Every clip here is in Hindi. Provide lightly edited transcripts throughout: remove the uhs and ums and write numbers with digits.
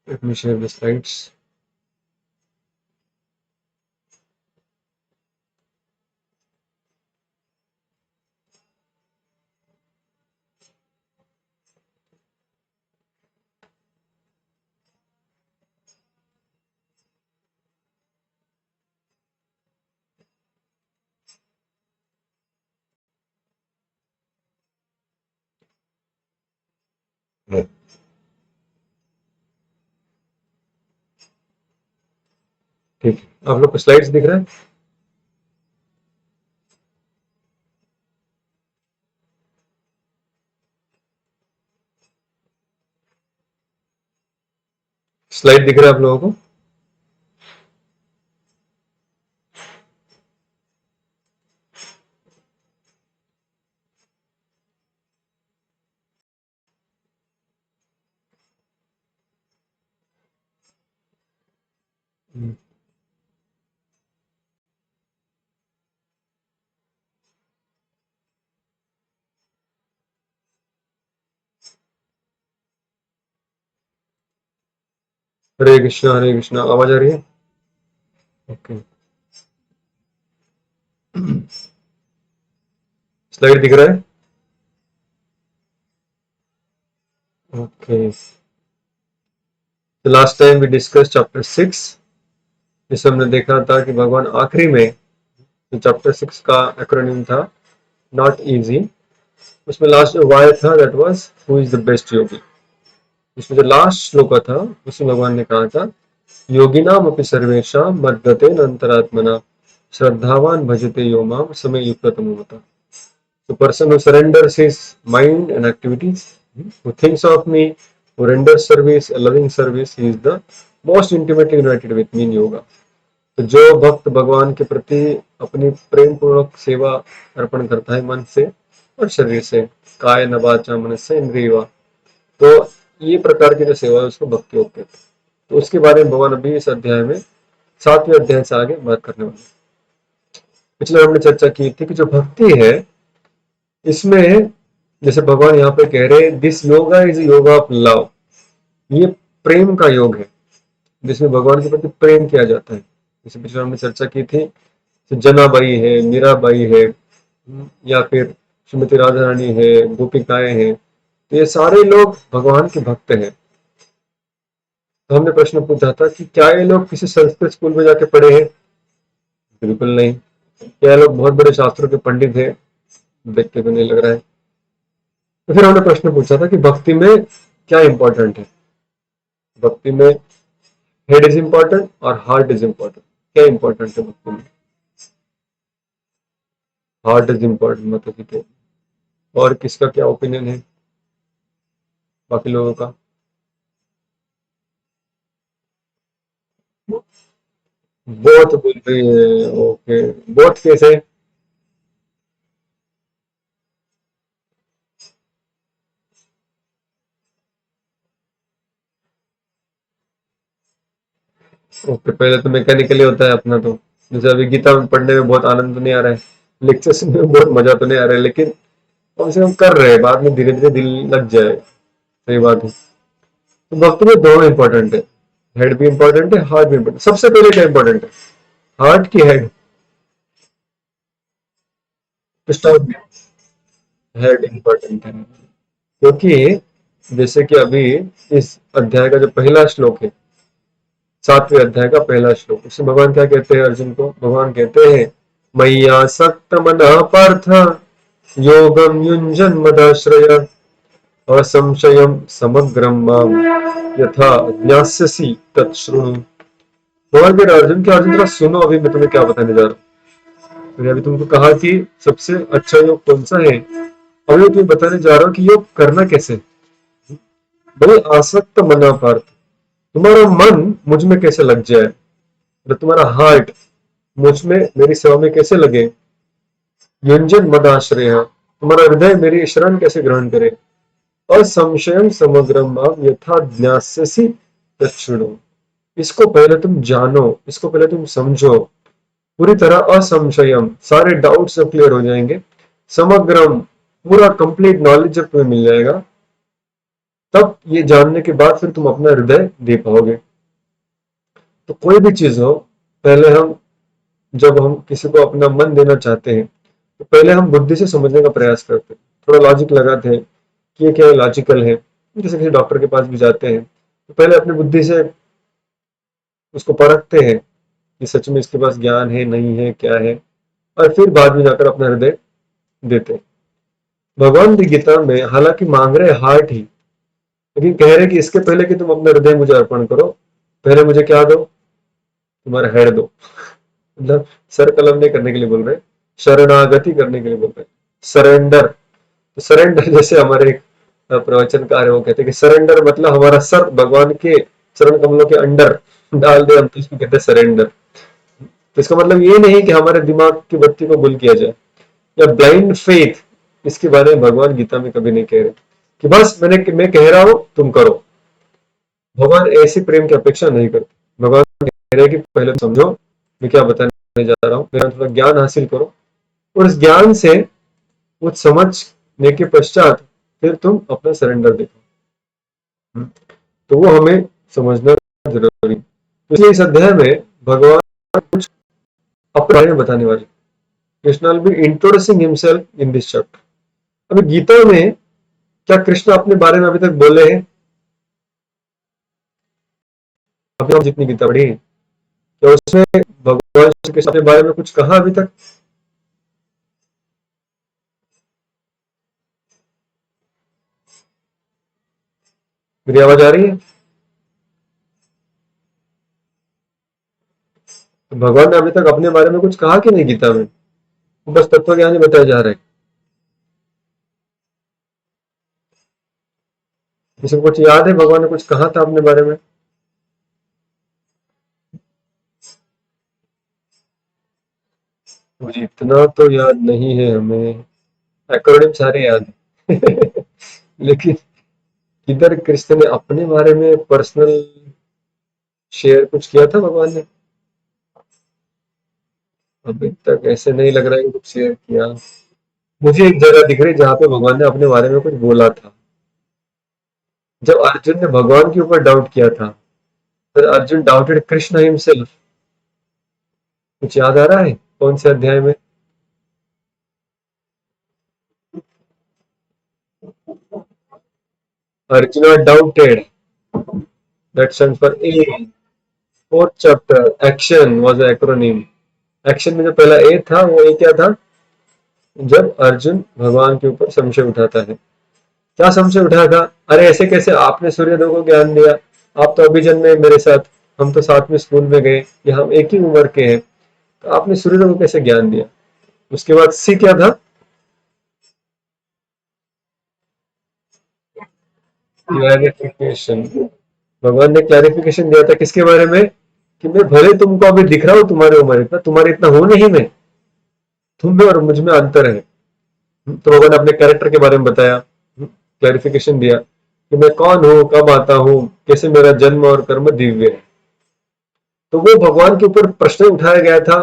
Let me share the slides. ठीक है, आप लोग को स्लाइड्स दिख रहा है? स्लाइड दिख रहा है आप लोगों को? हरे कृष्णा, आवाज आ रही है? ओके। स्लाइड दिख रहा है? Okay. Last time we discuss chapter 6, जिसमें हमने देखा था कि भगवान आखिरी में जो चैप्टर 6 का एक्रोनिम था नॉट इजी, उसमें लास्ट जो वाय था that was who is the best yogi. इसमें जो लास्ट श्लोक था उसमें भगवान ने कहा था योगिनाम अपि सर्वेषां मद्गतेन अंतरात्मना श्रद्धावान भजते यो माम समय युक्ततमो मतः। The person who surrenders his mind and activities, who thinks of me, who renders service, a loving service, he is the most intimately united with me in yoga. तो जो भक्त भगवान के प्रति अपनी प्रेम पूर्वक सेवा अर्पण करता है मन से और शरीर से, काय न वाचा मनस्य इंद्रियवा, तो ये प्रकार की जो सेवा है उसको भक्ति योग कहते हैं। तो उसके बारे में भगवान अभी इस अध्याय में 7वें अध्याय से आगे बात करने वाले। पिछले हमने चर्चा की थी कि जो भक्ति है इसमें जैसे भगवान यहाँ पे कह रहे हैं this yoga is yoga of love, ये प्रेम का योग है जिसमें भगवान के प्रति प्रेम किया जाता है। जैसे पिछले हमने चर्चा की थी तो जनाबाई है, मीराबाई है, या फिर श्रीमती राधा रानी है, गोपिकाएं हैं, तो ये सारे लोग भगवान के भक्त हैं। तो हमने प्रश्न पूछा था कि क्या ये लोग किसी संस्कृत स्कूल में जाके पढ़े हैं? बिल्कुल नहीं। क्या ये लोग बहुत बड़े शास्त्रों के पंडित हैं? देख के तो नहीं लग रहा है। तो फिर हमने प्रश्न पूछा था कि भक्ति में क्या इंपॉर्टेंट है? भक्ति में हेड इज इंपॉर्टेंट और हार्ट इज इंपॉर्टेंट। क्या इंपॉर्टेंट है भक्ति में? हार्ट इज इंपॉर्टेंट, मतलब ठीक है। और किसका क्या ओपिनियन है बाकी लोगों का? बोथ बोल रही है, ओके। बोथ कैसे? ओके, पहले तो मैकेनिकली होता है अपना, तो जैसे अभी गीता में पढ़ने में बहुत आनंद तो नहीं आ रहा है, लेक्चर्स में बहुत मजा तो नहीं आ रहा है, लेकिन कम से कम कर रहे हैं, बाद में धीरे धीरे दिल लग जाए। सही बात है। तो भक्ति में दोनों इंपॉर्टेंट है, हेड भी इंपॉर्टेंट है, हार्ट भी इंपॉर्टेंट। सबसे पहले क्या इंपॉर्टेंट है, हार्ट की हेड? स्टार्ट हेड इंपॉर्टेंट है, क्योंकि जैसे कि अभी इस अध्याय का जो पहला श्लोक है, 7वें अध्याय का पहला श्लोक, उसमें भगवान क्या कहते हैं अर्जुन को? भगवान कहते हैं मय्या सक्त मनः पार्थ योगम युञ्जन मदाश्रय असंशयम समग्रम माम यथा ज्ञास्यसि तच्छृणु। भगवान कह रहे अर्जुन, क्या अर्जुन, जरा सुनो, अभी मैं तुम्हें क्या बताने जा रहा हूँ। मैंने अभी तुमको कहा कि सबसे अच्छा योग कौन सा है, अभी मैं तुम्हें बताने जा रहा हूँ कि योग करना कैसे। भाई आसक्त मना पार्थ, तुम्हारा मन मुझ में कैसे लग जाए, मतलब तुम्हारा हार्ट मुझ में मेरी सेवा में कैसे लगे। युंजन मद आश्रय, तुम्हारा हृदय मेरी शरण कैसे ग्रहण करे। असंशयम समग्रम माम यथा ज्ञास्यसि तच्छृणु, इसको पहले तुम जानो, इसको पहले तुम समझो पूरी तरह। असंशयम, सारे डाउट्स जब क्लियर हो जाएंगे, समग्रम, पूरा कंप्लीट नॉलेज जब तुम्हें मिल जाएगा, तब ये जानने के बाद फिर तुम अपना हृदय दे पाओगे। तो कोई भी चीज हो, पहले हम जब हम किसी को अपना मन देना चाहते हैं तो पहले हम बुद्धि से समझने का प्रयास करते हैं, थोड़ा लॉजिक लगाते हैं कि ये क्या लॉजिकल है। जैसे किसी डॉक्टर के पास भी जाते हैं तो पहले अपनी बुद्धि से उसको परखते हैं कि सच में इसके पास ज्ञान है नहीं है क्या है, और फिर बाद में जाकर अपना हृदय देते हैं। भगवान की गीता में हालांकि मांग रहे हार्ट ही, लेकिन कह रहे कि इसके पहले कि तुम अपना हृदय मुझे अर्पण करो, पहले मुझे क्या दो, तुम्हारा हेड दो। मतलब सर कलम नहीं करने के लिए बोल रहे, शरणागति करने के लिए बोल रहे, सरेंडर। तो सरेंडर जैसे हमारे एक प्रवचनकार है वो कहते हैं कि सरेंडर मतलब हमारा सर भगवान के चरण कमलों के अंडर डाल दे हम, तो इसको कहते हैं सरेंडर। तो इसका मतलब ये नहीं कि हमारे दिमाग की बत्ती को गुल किया जाए या ब्लाइंड फेथ, इसके बारे में भगवान गीता में कभी नहीं कह रहे कि बस मैं कह रहा हूं तुम करो। भगवान ऐसी प्रेम की अपेक्षा नहीं करते। भगवान कह रहे हैं कि पहले समझो मैं क्या बताने जा रहा हूँ, मेरा थोड़ा ज्ञान हासिल करो, और इस ज्ञान से कुछ समझने के पश्चात फिर तुम अपना सरेंडर देखो। तो वो हमें समझना जरूरी। तो इसलिए इस अध्याय में भगवान कुछ अपने बारे में बताने वाले, Krishna will be introducing himself in this chapter. अभी गीता में क्या कृष्ण अपने बारे में अभी तक बोले हैं? अभी हम जितनी गीता पढ़ी क्या उसमें भगवान श्री कृष्ण अपने बारे में कुछ कहा अभी तक? मेरी आवाज आ रही है? तो भगवान ने अभी तक अपने बारे में कुछ कहा कि नहीं गीता में? बस तत्व ज्ञान ही बताया जा रहा है। किसी को कुछ याद है भगवान ने कुछ कहा था अपने बारे में? मुझे इतना तो याद नहीं है हमें, एक्रोनिम सारे याद है। लेकिन किधर कृष्ण ने अपने बारे में पर्सनल शेयर कुछ किया था भगवान ने? अभी तक ऐसे नहीं लग रहा है कि कुछ शेयर किया। मुझे एक जगह दिख रही जहां पे भगवान ने अपने बारे में कुछ बोला था, जब अर्जुन ने भगवान के ऊपर डाउट किया था, फिर अर्जुन डाउटेड कृष्ण हिमसेल्फ। कुछ याद आ रहा है कौन से अध्याय में? Arjun doubted, that stands for a. Fourth chapter action was acronym. Action में जो पहला ए था वो ए क्या था? जब अर्जुन भगवान के ऊपर संशय उठाता है। क्या संशय उठाया था? अरे ऐसे कैसे आपने सूर्यदेव को ज्ञान दिया, आप तो अभी जन्मे मेरे साथ, हम तो साथ में स्कूल में गए, या हम एक ही उम्र के हैं, तो आपने सूर्यदेव को कैसे ज्ञान दिया? उसके बाद सी क्या था? क्लैरिफिकेशन। भगवान ने क्लैरिफिकेशन दिया था किसके बारे में? कि मैं भले तुमको अभी दिख रहा हूं तुम्हारे उम्र इतना, तुम्हारे इतना हूं नहीं मैं, तुम में और मुझ में अंतर है। तो भगवान ने अपने कैरेक्टर के बारे में बताया, क्लैरिफिकेशन दिया कि मैं कौन हूँ, कब आता हूँ, कैसे मेरा जन्म और कर्म दिव्य है। तो वो भगवान के ऊपर प्रश्न उठाया गया था।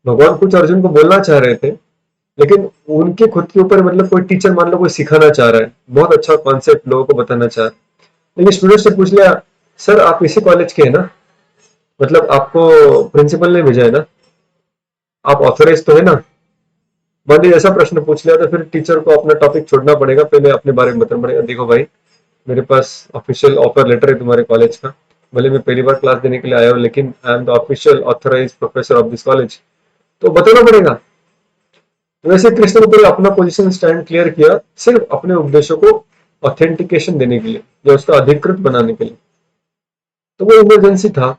भगवान कुछ अर्जुन को बोलना चाह रहे थे, लेकिन उनके खुद के ऊपर मतलब कोई टीचर मान लो कोई सिखाना चाह रहा है, बहुत अच्छा कॉन्सेप्ट लोगों को बताना चाह रहा है, लेकिन स्टूडेंट से पूछ लिया, सर आप इसी कॉलेज के हैं ना, मतलब आपको प्रिंसिपल ने भेजा है ना, आप ऑथोराइज तो है ना? मान लीजिए ऐसा प्रश्न पूछ लिया तो फिर टीचर को अपना टॉपिक छोड़ना पड़ेगा, पहले अपने बारे में बताना पड़ेगा। देखो भाई, मेरे पास ऑफिशियल ऑफर लेटर है तुम्हारे कॉलेज का, भले मैं पहली बार क्लास देने के लिए आया हूँ, लेकिन I am the official authorise professor of this college, तो बताना पड़ेगा। तो वैसे कृष्ण ने पहले अपना पोजीशन स्टैंड क्लियर किया, सिर्फ अपने उपदेशों को ऑथेंटिकेशन देने के लिए या उसका अधिकृत बनाने के लिए। तो वो इमरजेंसी था,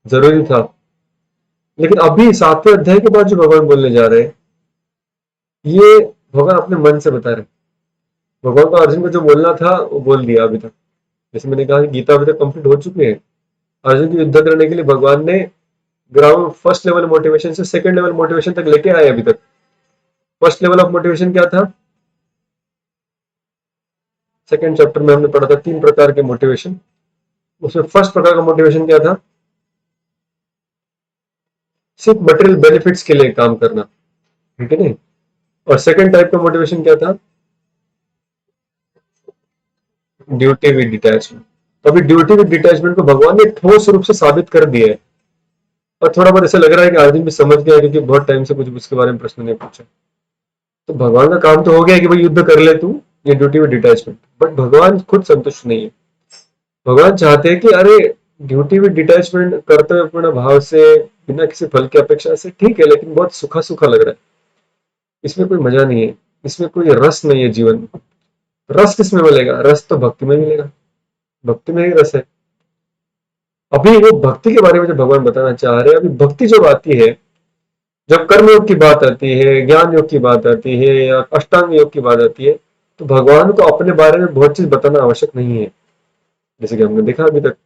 जरूरी था। लेकिन अभी सातवें अध्याय के बाद जो भगवान बोलने जा रहे हैं, ये भगवान अपने मन से बता रहे हैं। भगवान को अर्जुन को जो बोलना था वो बोल दिया अभी तक। जैसे मैंने कहा कि गीता अभी तक कंप्लीट हो चुकी है। अर्जुन की युद्ध करने के लिए भगवान ने ग्राउंड फर्स्ट लेवल मोटिवेशन से सेकंड लेवल मोटिवेशन तक लेके आए अभी तक। फर्स्ट लेवल ऑफ मोटिवेशन क्या था? सेकंड चैप्टर में हमने पढ़ा था 3 प्रकार के मोटिवेशन। उसमें फर्स्ट प्रकार का मोटिवेशन क्या था? सिर्फ मटेरियल बेनिफिट्स के लिए काम करना, ठीक है नहीं? और सेकंड टाइप का मोटिवेशन क्या था? Duty with detachment. तो अभी ड्यूटी विद डिटैचमेंट को भगवान ने ठोस रूप से साबित कर दिया है, और थोड़ा बहुत ऐसा लग रहा है कि अर्जुन भी समझ गया, क्योंकि बहुत टाइम से कुछ उसके बारे में प्रश्न नहीं पूछा। तो भगवान का काम तो हो गया कि भाई युद्ध कर ले तू, ये ड्यूटी विद डिटैचमेंट, बट भगवान खुद संतुष्ट नहीं है। भगवान चाहते हैं कि अरे ड्यूटी विद डिटैचमेंट करते हुए पूर्ण भाव से, बिना किसी फल की अपेक्षा से, ठीक है, लेकिन बहुत सूखा सूखा लग रहा है, इसमें कोई मजा नहीं है, इसमें कोई रस नहीं है जीवन में। रस किसमें मिलेगा? रस तो भक्ति में मिलेगा, भक्ति में ही रस है। अभी वो भक्ति के बारे में जो भगवान बताना चाह रहे हैं, अभी भक्ति जब आती है, जब कर्म योग की बात आती है, ज्ञान योग की बात आती है, या अष्टांग योग की बात आती है, तो भगवान को अपने बारे में बहुत चीज बताना आवश्यक नहीं है, जैसे कि हमने देखा अभी तक।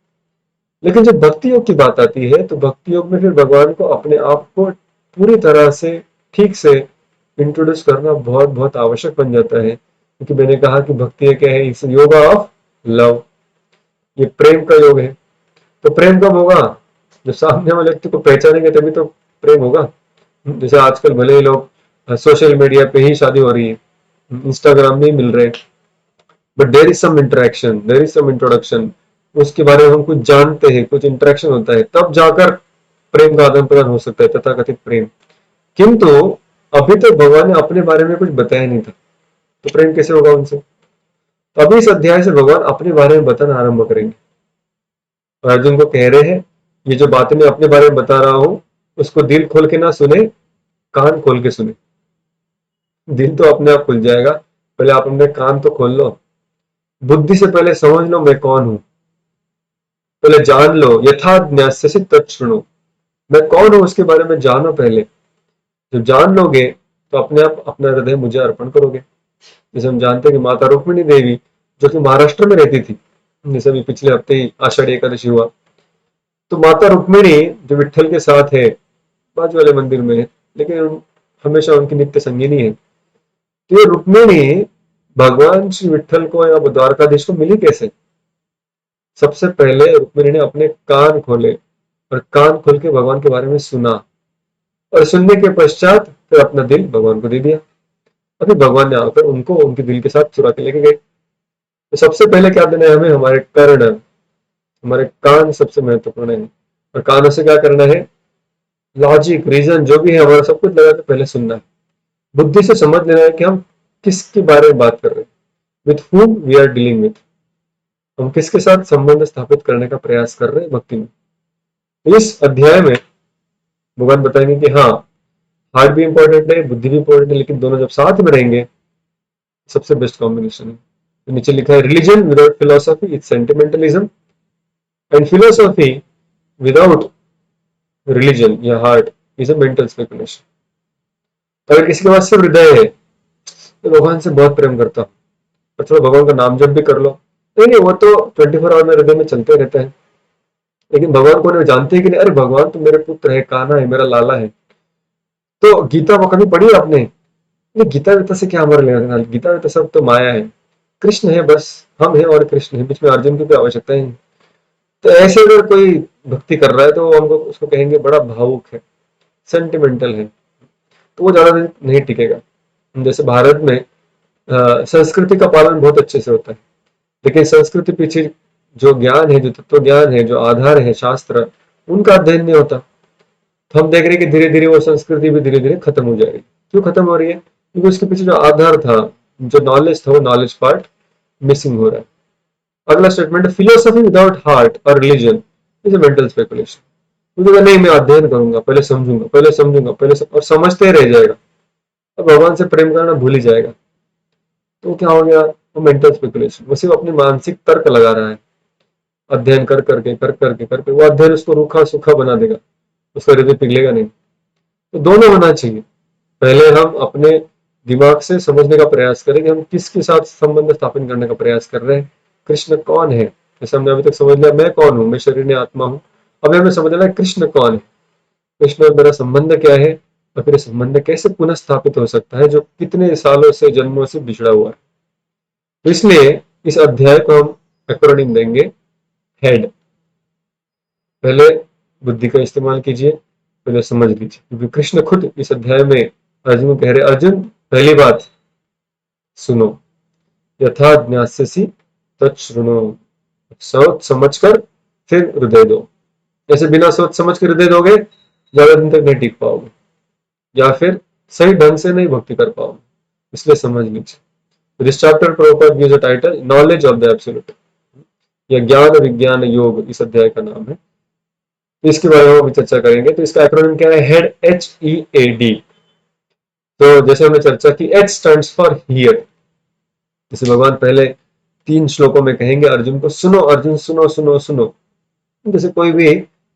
लेकिन जब भक्ति योग की बात आती है, तो भक्ति योग में फिर भगवान को अपने आप को पूरी तरह से ठीक से इंट्रोड्यूस करना बहुत बहुत आवश्यक बन जाता है, क्योंकि मैंने कहा कि भक्ति है क्या है? इस योग ऑफ लव, ये प्रेम का योग है। तो प्रेम कब होगा? जब सामने वाले व्यक्ति को पहचानेंगे तभी तो प्रेम होगा। जैसे आजकल भले ही लोग सोशल मीडिया पे ही शादी हो रही है, इंस्टाग्राम में ही मिल रहे हैं, but there is some interaction, there is some introduction, उसके बारे में हम कुछ जानते हैं, कुछ इंटरेक्शन होता है, तब जाकर प्रेम का आदान प्रदान हो सकता है, तथाकथित प्रेम। किंतु अभी तक भगवान ने अपने बारे में कुछ बताया नहीं था, तो प्रेम कैसे होगा उनसे? तो अभी इस अध्याय से भगवान अपने बारे में बताना आरंभ करेंगे, और अर्जुन को कह रहे हैं, ये जो बातें मैं अपने बारे में बता रहा हूं, उसको दिल खोल के ना सुने, कान खोल के सुने। दिल तो अपने आप खुल जाएगा, पहले आप अपने कान तो खोल लो, बुद्धि से पहले समझ लो मैं कौन हूं, पहले जान लो, यथा ज्ञास्यसि तच्छृणु, मैं कौन हूं उसके बारे में जानो पहले। जब जान लोगे तो अपने आप अपना हृदय मुझे अर्पण करोगे। जैसे हम जानते हैं कि माता रुक्मिणी देवी, जो कि महाराष्ट्र में रहती थी, जैसे अभी पिछले हफ्ते ही आषाढ़ी एकादशी हुआ, तो माता रुक्मिणी जो विट्ठल के साथ है, बाजू वाले मंदिर में है, लेकिन हमेशा उनकी नित्य संगिनी है। तो ये रुक्मिणी भगवान श्री विट्ठल को या द्वारकाधीश को मिली कैसे? सबसे पहले रुक्मिणी ने अपने कान खोले, और कान खोल के भगवान के बारे में सुना, और सुनने के पश्चात फिर अपना दिल भगवान को दे दिया। अभी भगवान ने आकर उनको उनके दिल के साथ चुरा के लेके गए। तो सबसे पहले क्या देना है हमें? हमारे कर्ण, हमारे कान सबसे महत्वपूर्ण है। और कानों से क्या करना है? लॉजिक, रीजन जो भी है हमारा, सब कुछ लगा के पहले सुनना है। बुद्धि से समझ लेना है कि हम किसके बारे में बात कर रहे हैं, with whom we are dealing with, हम किसके साथ संबंध स्थापित करने का प्रयास कर रहे हैं भक्ति में। इस अध्याय में भगवान बताएंगे कि हाँ, हार्ट भी इंपॉर्टेंट है, बुद्धि भी इंपॉर्टेंट है, लेकिन दोनों जब साथ में रहेंगे सबसे बेस्ट कॉम्बिनेशन है। तो नीचे लिखा है, religion without philosophy is sentimentalism, and philosophy without religion या heart is a mental speculation. अगर किसी के पास सिर्फ हृदय है, तो भगवान से बहुत प्रेम करता हूँ, और थोड़ा भगवान का नाम जब भी कर लो, नहीं वो तो 24 आवर में हृदय में चलते रहता है, लेकिन भगवान को नहीं जानते कि नहीं, अरे भगवान तो मेरे पुत्र है, कान्हा है, मेरा लाला है। तो गीता वो कभी पढ़ी आपने? नहीं, गीता वीता से क्या हमारे लेना देना? गीता वीता सब तो माया है, कृष्ण है बस, हम है और कृष्ण है, बीच में अर्जुन की कोई आवश्यकता ही नहीं। तो ऐसे अगर कोई भक्ति कर रहा है तो हमको उसको कहेंगे बड़ा भावुक है, सेंटिमेंटल है, तो वो ज्यादा दिन नहीं टिकेगा। जैसे भारत में संस्कृति का पालन बहुत अच्छे से होता है, लेकिन संस्कृति पीछे जो ज्ञान है, जो तत्व ज्ञान है, जो आधार है शास्त्र, उनका अध्ययन नहीं होता। तो हम देख रहे हैं कि धीरे धीरे वो संस्कृति भी धीरे धीरे खत्म हो जा रही है। क्यों खत्म हो रही है? क्योंकि उसके पीछे जो आधार था, जो नॉलेज था, वो नॉलेज पार्ट मिसिंग हो रहा है। अगला स्टेटमेंट, फिलोसफी विदाउट हार्ट और religion is a mental speculation. क्योंकि नहीं, मैं अध्ययन करूंगा, पहले समझूंगा, पहले समझूंगा, और समझते ही रह जाएगा, अब भगवान से प्रेम करना भूल ही जाएगा। तो क्या हो गया? वो मेंटल स्पेकुलेशन, वो सिर्फ अपनी मानसिक तर्क लगा रहा है, अध्ययन कर करके वो अध्ययन उसको रूखा सूखा बना देगा, उसका हृदय पिघलेगा नहीं। तो दोनों होना चाहिए। पहले हम अपने दिमाग से समझने का प्रयास करें कि हम किसके साथ संबंध स्थापित करने का प्रयास कर रहे हैं, कृष्ण कौन है। जैसे हमने अभी तक समझ लिया मैं कौन हूँ, मैं शरीर ने आत्मा हूँ, अब हमें समझ लेना कृष्ण कौन है, कृष्ण और मेरा संबंध क्या है, और फिर संबंध कैसे पुनः स्थापित हो सकता है जो कितने सालों से, जन्मों से बिछड़ा हुआ है। तो इसलिए इस अध्याय को हम एक्रोनिम देंगे हेड। पहले बुद्धि का इस्तेमाल कीजिए, पहले समझ लीजिए, क्योंकि कृष्ण खुद इस अध्याय में अर्जुन को कह रहे, अर्जुन पहली बात सुनो, यथा ज्ञास्यसि तच्छृणु, सोच समझकर फिर हृदय दो। ऐसे बिना सोच समझ कर हृदय दोगे ज्यादा दिन तक नहीं टिक पाओगे, या फिर सही ढंग से नहीं भक्ति कर पाओगे, इसलिए समझ लीजिए। This chapter Prabhupada gives a title knowledge of the absolute, या ज्ञान विज्ञान योग इस अध्याय का नाम है। इसके बारे में भी चर्चा करेंगे। तो इसका एक्रोनिम क्या है? Head, HEAD। तो जैसे हमने चर्चा की, H स्टैंड्स फॉर हियर। जैसे भगवान पहले 3 श्लोकों में कहेंगे अर्जुन को, सुनो अर्जुन, सुनो सुनो सुनो। जैसे कोई भी,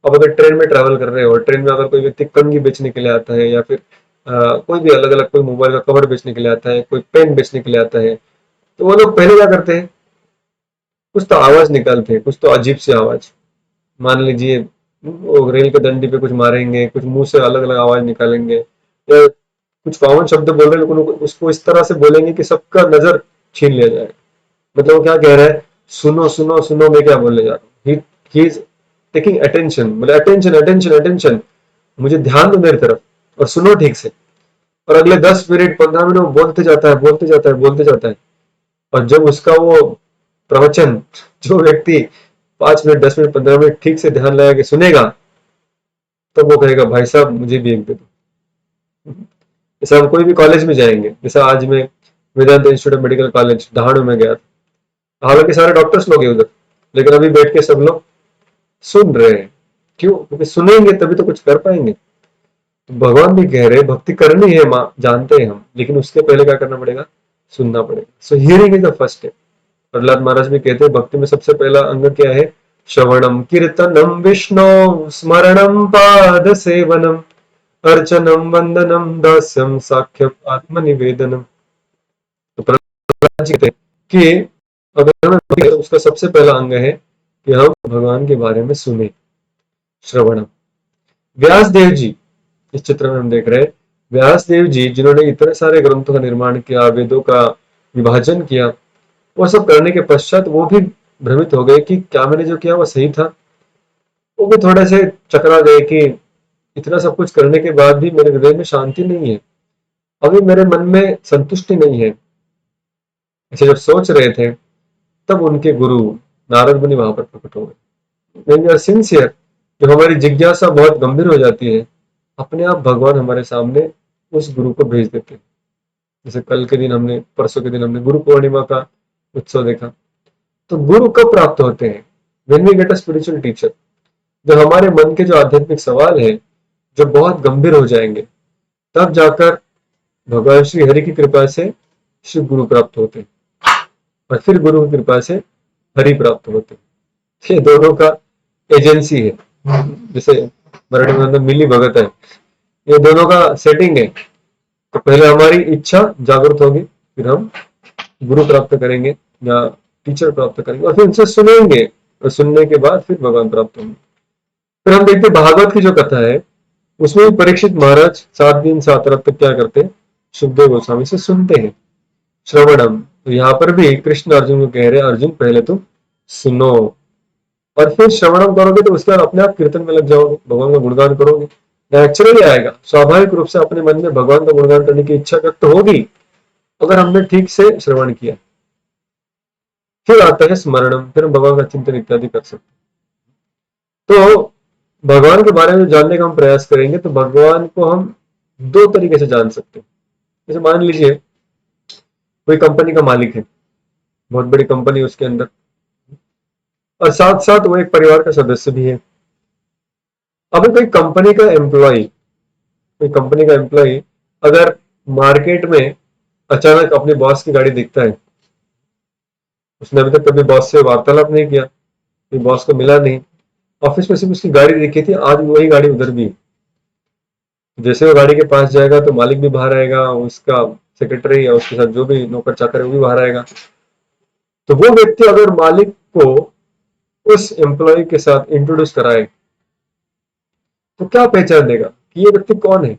अब अगर ट्रेन में ट्रैवल कर रहे हो, ट्रेन में अगर कोई व्यक्ति कंघी बेचने के लिए आता है, या फिर कोई भी अलग अलग, कोई मोबाइल का कवर बेचने के लिए आता है, कोई पेन बेचने के लिए आता है, तो वो लोग पहले क्या करते हैं? कुछ तो आवाज निकालते हैं, कुछ तो अजीब सी आवाज। मान लीजिए वो रेल के डंडी पे कुछ मारेंगे, कुछ मुंह से अलग अलग आवाज निकालेंगे, या कुछ कॉमन शब्द बोल रहे हैं लेकिन उसको इस तरह से बोलेंगे कि सबका नजर छीन लिया जाए। मतलब वो क्या कह रहा है? सुनो सुनो सुनो, मैं क्या बोलने जा रहा हूँ। ही इज टेकिंग अटेंशन, बोले अटेंशन अटेंशन अटेंशन, मुझे ध्यान दो मेरी तरफ और सुनो ठीक से। और अगले 10 मिनट 15 मिनट वो बोलते जाता है, बोलते जाता है, बोलते जाता है। और जब उसका वो प्रवचन, जो व्यक्ति 5 मिनट 10 मिनट 15 मिनट ठीक से ध्यान लगा के सुनेगा, तो वो कहेगा भाई साहब मुझे भी एक दे दो। जैसे हम कोई भी कॉलेज में जाएंगे, जैसे आज मैं वेदांत इंस्टीट्यूट ऑफ मेडिकल कॉलेज दहाड़ू में गया था, हालांकि सारे डॉक्टर्स लोग हैं उधर, लेकिन अभी बैठ के सब लोग सुन रहे हैं। क्यों? क्योंकि सुनेंगे तभी तो कुछ कर पाएंगे। तो भगवान भी कह रहे हैं भक्ति करनी है, माँ जानते हैं हम, लेकिन उसके पहले क्या करना पड़ेगा? सुनना पड़ेगा। So hearing is the first step. Prahlad Maharaj भी कहते हैं भक्ति में सबसे पहला अंग क्या है? श्रवणम कीर्तनम विष्णु स्मरणम पाद सेवनम अर्चनम वंदनम दास्यम साख्य आत्मनिवेदनम। तो प्रहलाद जी कहते हैं कि अगर हमें भक्ति है, तो उसका सबसे पहला अंग है कि हम भगवान के बारे में सुने, श्रवणम। व्यास देव जी, इस चित्र में हम देख रहे हैं व्यास देव जी, जिन्होंने इतने सारे ग्रंथों का निर्माण किया, वेदों का विभाजन किया, वो सब करने के पश्चात वो भी भ्रमित हो गए कि क्या मैंने जो किया वो सही था। वो भी थोड़े से चकरा गए कि इतना सब कुछ करने के बाद भी मेरे हृदय में शांति नहीं है, अभी मेरे मन में संतुष्टि नहीं है। ऐसे जब सोच रहे थे, तब उनके गुरु नारद मुनि वहां पर प्रकट हो गए। When we are sincere, जब हमारी जिज्ञासा बहुत गंभीर हो जाती है, अपने आप भगवान हमारे सामने उस गुरु को भेज देते हैं। जैसे कल के दिन हमने, परसों के दिन हमने गुरु पूर्णिमा का उत्सव देखा। तो गुरु कब प्राप्त होते हैं? When we get a spiritual teacher, जब हमारे मन के जो आध्यात्मिक सवाल है जो बहुत गंभीर हो जाएंगे, तब जाकर भगवान श्री हरि की कृपा से श्री गुरु प्राप्त होते हैं, और फिर गुरु की कृपा से हरि प्राप्त होते हैं। ये दोनों का एजेंसी है, जैसे मराठी में मतलब मिली भगत है, ये दोनों का सेटिंग है। तो पहले हमारी इच्छा जागृत होगी, फिर हम गुरु प्राप्त करेंगे या टीचर प्राप्त करेंगे, और फिर उनसे सुनेंगे, और सुनने के बाद फिर भगवान प्राप्त होंगे। फिर हम देखते भागवत की जो कथा है, उसमें भी परीक्षित महाराज 7 दिन 7 रात तक क्या करते हैं? सुखदेव गोस्वामी से सुनते हैं, श्रवणम। तो यहाँ पर भी कृष्ण अर्जुन को कह रहे हैं अर्जुन पहले तुम सुनो, और फिर श्रवणम करोगे तो उसके बाद अपने आप कीर्तन में लग जाओगे, भगवान का गुणगान करोगे, नेचुरली आएगा, स्वाभाविक रूप से अपने मन में भगवान का गुणगान करने की इच्छा व्यक्त होगी, अगर हमने ठीक से श्रवण किया। फिर आता है स्मरणम, फिर हम भगवान का चिंतन इत्यादि कर सकते। तो भगवान के बारे में जानने का हम प्रयास करेंगे, तो भगवान को हम 2 तरीके से जान सकते हैं। जैसे मान लीजिए कोई कंपनी का मालिक है, बहुत बड़ी कंपनी है उसके अंदर, और साथ साथ वो एक परिवार का सदस्य भी है। अभी कोई कंपनी का एम्प्लॉय, कोई कंपनी का एम्प्लॉय अगर मार्केट में अचानक अपने बॉस की गाड़ी दिखता है, उसने अभी तक कभी बॉस से वार्तालाप नहीं किया, कोई बॉस को मिला नहीं, ऑफिस में सिर्फ उसकी गाड़ी दिखी थी, आज वही गाड़ी उधर भी। जैसे वो गाड़ी के पास जाएगा तो मालिक भी बाहर आएगा, उसका सेक्रेटरी या उसके साथ जो भी नौकर चाकर है वो भी बाहर आएगा। तो वो व्यक्ति अगर मालिक को उस एम्प्लॉय के साथ इंट्रोड्यूस कराए, तो क्या पहचान देगा कि ये व्यक्ति कौन है?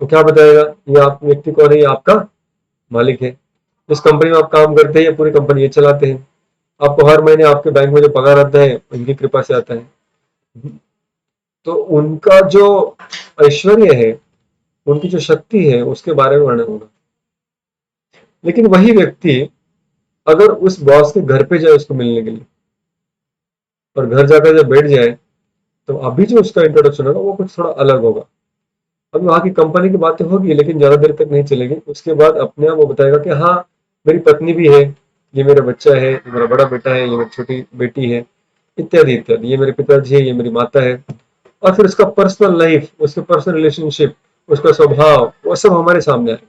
तो क्या बताएगा ये आप व्यक्ति कौन है? ये आपका मालिक है, इस कंपनी में आप काम करते हैं, ये पूरी कंपनी ये चलाते हैं, आपको हर महीने आपके बैंक में जो पगार आता है उनकी कृपा से आता है। तो उनका जो ऐश्वर्य है, उनकी जो शक्ति है, उसके बारे में वर्णन होगा। लेकिन वही व्यक्ति अगर उस बॉस के घर पे जाए उसको मिलने के लिए और घर जाकर जब बैठ जाए, तो अभी जो उसका इंट्रोडक्शन होगा वो कुछ थोड़ा अलग होगा। अभी वहां की कंपनी की बातें होगी लेकिन ज्यादा देर तक नहीं चलेगी। उसके बाद अपने आप वो बताएगा कि हाँ, मेरी पत्नी भी है, ये मेरा बच्चा है, ये मेरा बड़ा बेटा है, ये मेरी छोटी बेटी है, इत्यादि इत्यादि, ये मेरे पिताजी है, ये मेरी माता है। और फिर उसका पर्सनल लाइफ, उसके पर्सनल रिलेशनशिप, उसका स्वभाव, वो सब हमारे सामने आए।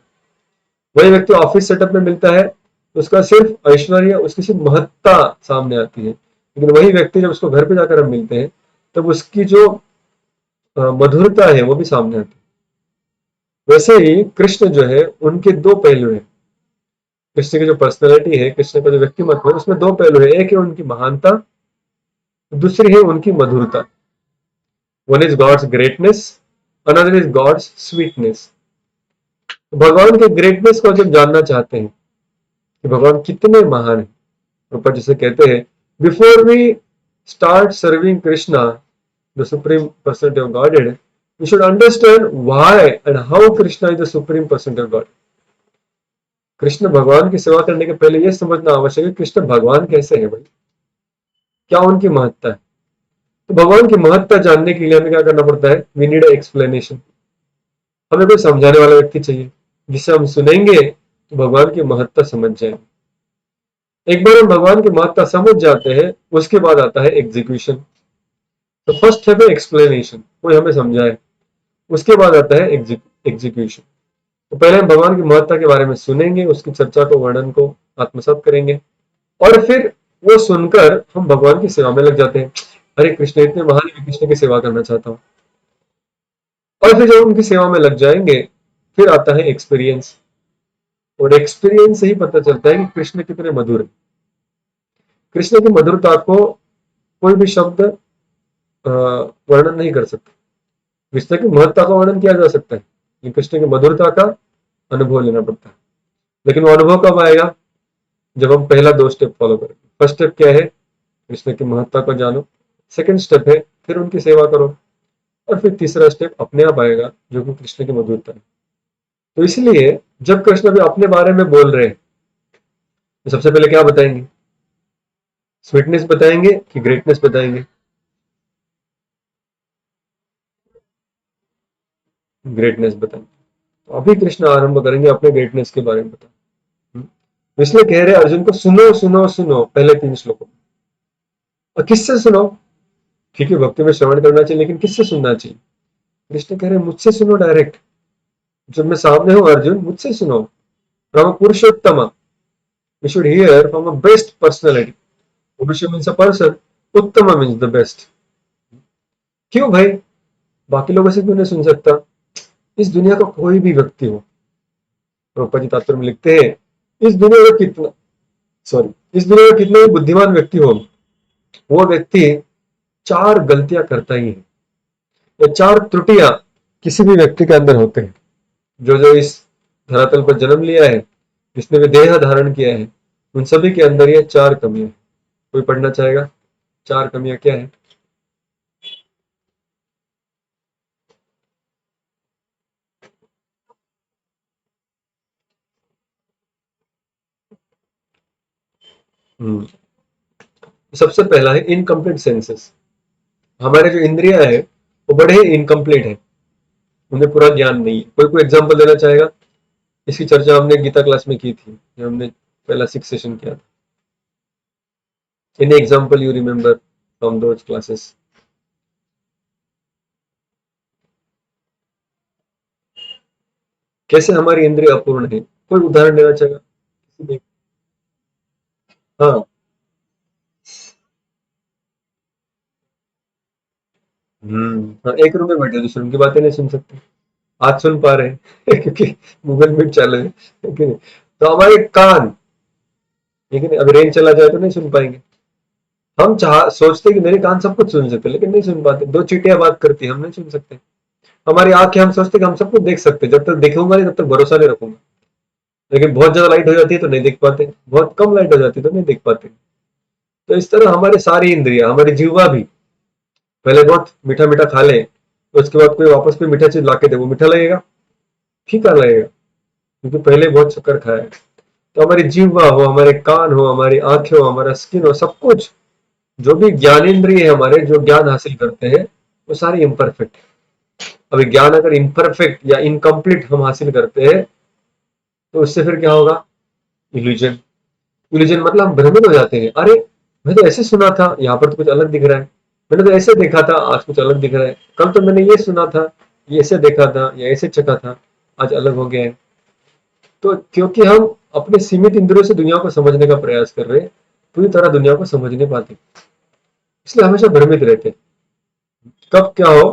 वही व्यक्ति ऑफिस सेटअप में मिलता है, उसका सिर्फ ऐश्वर्य, उसकी सिर्फ महत्ता सामने आती है। लेकिन वही व्यक्ति जब उसको घर पे जाकर हम मिलते हैं, तब उसकी जो मधुरता है वो भी सामने आती है। वैसे ही कृष्ण जो है, उनके दो पहलू हैं। कृष्ण की जो पर्सनैलिटी है, कृष्ण का जो व्यक्तिमत्व है, उसमें दो पहलू है। एक है उनकी महानता, दूसरी है उनकी मधुरता। One is God's greatness, another is God's sweetness. भगवान के ग्रेटनेस को जब जानना चाहते हैं कि भगवान कितने महान है, ऊपर जिसे कहते हैं, before we start serving Krishna the supreme personality of Godhead, we should understand why and how Krishna is the supreme personality of God. Krishna भगवान की सेवा करने के पहले यह समझना आवश्यक है कृष्ण भगवान कैसे है भाई, क्या उनकी महत्ता है। तो भगवान की महत्ता जानने के लिए हमें क्या करना पड़ता है, वी नीड एक्सप्लेनेशन। हमें कोई समझाने वाला व्यक्ति चाहिए जिसे हम सुनेंगे तो भगवान की महत्ता समझ जाएंगे। एक बार हम भगवान की महत्ता समझ जाते हैं, उसके बाद आता है एग्जीक्यूशन। तो फर्स्ट है एक्सप्लेनेशन, कोई हमें समझाए, उसके बाद आता है एग्जीक्यूशन। तो पहले हम भगवान की महत्ता के बारे में सुनेंगे, उसकी चर्चा को, वर्णन को आत्मसात करेंगे, और फिर वो सुनकर हम भगवान की सेवा में लग जाते हैं। अरे कृष्ण इतने महान है, कृष्ण की सेवा करना चाहता हूँ। और फिर जब उनकी सेवा में लग जाएंगे, फिर आता है एक्सपीरियंस। और एक्सपीरियंस से ही पता चलता है कि कृष्ण कितने मधुर है। कृष्ण की मधुरता को कोई भी शब्द वर्णन नहीं कर सकता। कृष्ण की महत्ता का वर्णन किया जा सकता है, लेकिन कृष्ण की मधुरता का अनुभव लेना पड़ता है। लेकिन वो अनुभव कब आएगा, जब हम पहला दो स्टेप फॉलो करेंगे। फर्स्ट स्टेप क्या है, कृष्ण की महत्ता को जानो। सेकंड स्टेप है फिर उनकी सेवा करो। और फिर तीसरा स्टेप अपने आप आएगा, जो कि कृष्ण की मधुरता है। तो इसलिए जब कृष्ण भी अपने बारे में बोल रहे हैं, तो सबसे पहले क्या बताएंगे, स्वीटनेस बताएंगे कि ग्रेटनेस बताएंगे? ग्रेटनेस बताएंगे। तो अभी कृष्ण आरंभ करेंगे अपने ग्रेटनेस के बारे में बता। तो इसलिए कह रहे अर्जुन को, सुनो सुनो सुनो, पहले 3 श्लोकों। और किससे सुनो, क्योंकि भक्ति में श्रवण करना चाहिए, लेकिन किससे सुनना चाहिए? कृष्ण कह रहे मुझसे सुनो डायरेक्ट। जब मैं सामने हूं अर्जुन, मुझसे सुनो। From Purushottam, you should hear from a best personality. पुरुष मीन्स अ पर्सन, उत्तम मीन्स द बेस्ट। क्यों भाई, बाकी लोगों से क्यों नहीं सुन सकता? इस दुनिया का कोई भी व्यक्ति हो, प्रभुपाद जी तात्पर्य में लिखते हैं, इस दुनिया में कितना इस दुनिया में कितने भी बुद्धिमान व्यक्ति हो, वो व्यक्ति 4 गलतियां करता ही है। ये 4 त्रुटियां किसी भी व्यक्ति के अंदर होते हैं। जो जो इस धरातल पर जन्म लिया है, जिसने भी देह धारण किया है, उन सभी के अंदर ये 4 कमियां। कोई पढ़ना चाहेगा? 4 कमियां क्या है? हम्म, सबसे पहला है इनकम्प्लीट सेंसेस। हमारे जो इंद्रियां है वो बड़े ही इनकम्प्लीट है, उन्हें पूरा ज्ञान नहीं है। कोई कोई एग्जाम्पल देना चाहेगा? इसकी चर्चा हमने गीता क्लास में की थी, जब हमने पहला 6 सेशन किया था। Any example you remember from those classes? कैसे हमारी इंद्रिय अपूर्ण है, कोई उदाहरण देना चाहेगा? हाँ। हाँ, एक रूम में बैठे दूसरे उनकी बातें नहीं सुन सकते। आज सुन पा रहे हैं क्योंकि गूगल मीट चालू है कि नहीं? तो हमारे कान, लेकिन अगर रेंज चला जाए तो नहीं सुन पाएंगे। हम चाह सोचते कि मेरे कान सब कुछ सुन सकते, लेकिन नहीं सुन पाते। 2 चींटियां बात करती है, हम नहीं सुन सकते। हमारी आंखें, हम सोचते कि हम सब कुछ देख सकते, जब तक देखूंगा नहीं तब तक भरोसा नहीं रखूंगा। लेकिन बहुत ज्यादा लाइट हो जाती है तो नहीं देख पाते, बहुत कम लाइट हो जाती है तो नहीं देख पाते। तो इस तरह हमारी सारी इंद्रियां, हमारी जीवा भी, पहले बहुत मीठा मीठा खा ले, तो उसके बाद कोई वापस कोई मीठा चीज ला के दे, वो मीठा लगेगा? फीका लगेगा, क्योंकि पहले बहुत शक्कर खाया है। तो हमारी जीवा हो, हमारे कान हो, हमारी आंखें हो, हमारा स्किन हो, सब कुछ जो भी ज्ञानेंद्रिय है हमारे, जो ज्ञान हासिल करते हैं, वो सारे इम्परफेक्ट है। अभी ज्ञान अगर इम्परफेक्ट या इनकम्प्लीट हम हासिल करते हैं तो उससे फिर क्या होगा? इल्यूजन। इल्यूजन मतलब हम भ्रमित हो जाते हैं, अरे मैं तो ऐसे सुना था, यहाँ पर तो कुछ अलग दिख रहा है। मैंने तो ऐसे देखा था, आज कुछ अलग दिख रहा है। कल तो मैंने ये सुना था, ये ऐसे देखा था या ऐसे चखा था, आज अलग हो गया है। तो क्योंकि हम अपने सीमित इंद्रियों से दुनिया को समझने का प्रयास कर रहे हैं, पूरी तरह दुनिया को समझ नहीं पाते, इसलिए हमेशा भ्रमित रहते हैं। कब क्या हो,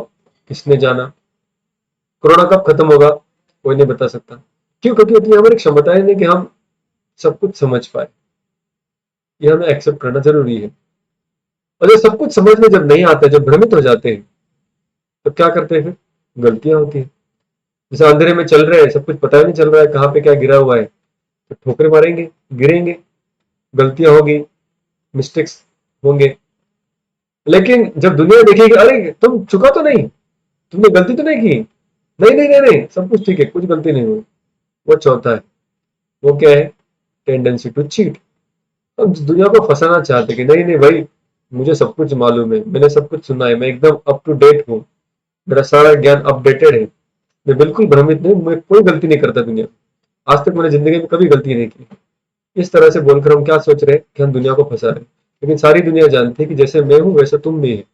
किसने जाना? कोरोना कब खत्म होगा, कोई नहीं बता सकता। क्यों? क्योंकि उतनी हमारी क्षमताएं नहीं कि हम सब कुछ समझ पाए। ये हमें एक्सेप्ट करना जरूरी है। और जब सब कुछ समझ में जब नहीं आता, जब भ्रमित हो जाते हैं, तो क्या करते हैं फिर? गलतियां होती है। जैसे अंधेरे में चल रहे हैं, सब कुछ पता ही नहीं चल रहा है कहाँ पे क्या गिरा हुआ है, तो ठोकरे मारेंगे, गिरेंगे, गलतियां होगी, मिस्टेक्स होंगे। लेकिन जब दुनिया देखेगी, अरे तुम चुका तो नहीं, तुमने गलती तो नहीं की, नहीं नहीं नहीं नहीं, सब कुछ ठीक है, कुछ गलती नहीं हुई, वो चौथा है। वो क्या है? Tendency to cheat. अब दुनिया को फंसाना चाहते कि नहीं नहीं भाई, मुझे सब कुछ मालूम है, मैंने सब कुछ सुना है, मैं एकदम अप टू डेट हूँ, मेरा सारा ज्ञान अपडेटेड है, मैं बिल्कुल भ्रमित नहीं, मैं कोई गलती नहीं करता दुनिया में, आज तक मैंने जिंदगी में कभी गलती नहीं की। इस तरह से बोलकर हम क्या सोच रहे हैं कि हम दुनिया को फंसा रहे हैं। लेकिन सारी दुनिया जानती है कि जैसे मैं हूं वैसे तुम भी है।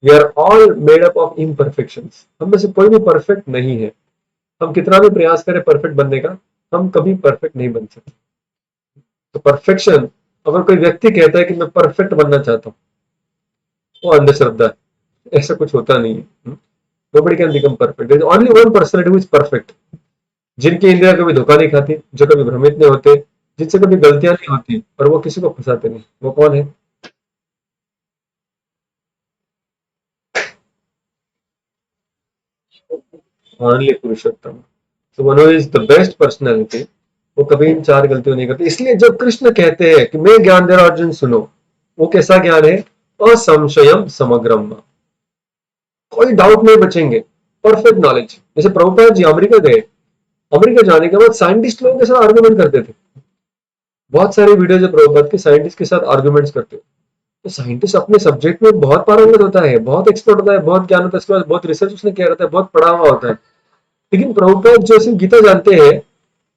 We are all made up of imperfections. हम में से कोई भी परफेक्ट नहीं है। हम कितना भी प्रयास करें परफेक्ट बनने का, हम कभी परफेक्ट नहीं बन सकते। तो परफेक्शन, अगर कोई व्यक्ति कहता है कि मैं परफेक्ट बनना चाहता हूँ, वो अंधश्रद्धा है। ऐसा कुछ होता नहीं है। Nobody can become perfect, there is only one personality who is perfect. जिनकी इंद्रियां कभी धोखा नहीं खाती, जो कभी भ्रमित नहीं होते, जिनसे कभी गलतियां नहीं होती और वो किसी को फंसाते नहीं, वो कौन है? ओनली पुरुषोत्तम। तो one is the best personality, वो कभी इन चार गलतियों नहीं करते। इसलिए जब कृष्ण कहते हैं कि मैं ज्ञान दे रहा हूं अर्जुन सुनो, वो कैसा ज्ञान है? असंशयम समग्रम। कोई डाउट नहीं बचेंगे, परफेक्ट नॉलेज। जैसे प्रभुपाद जी अमेरिका गए, अमेरिका जाने के बाद साइंटिस्ट लोगों के साथ आर्गुमेंट करते थे। बहुत सारे वीडियोज है प्रभुपाद के, साइंटिस्ट के साथ आर्गुमेंट्स करते हैं। तो साइंटिस्ट अपने सब्जेक्ट में बहुत पारंगत होता है, बहुत एक्सपर्ट होता है, बहुत ज्ञान होता है, उसके बाद बहुत रिसर्च उसने किया रहता है, बहुत पढ़ा हुआ होता है। लेकिन प्रभुपाद जो सिर्फ गीता जानते हैं,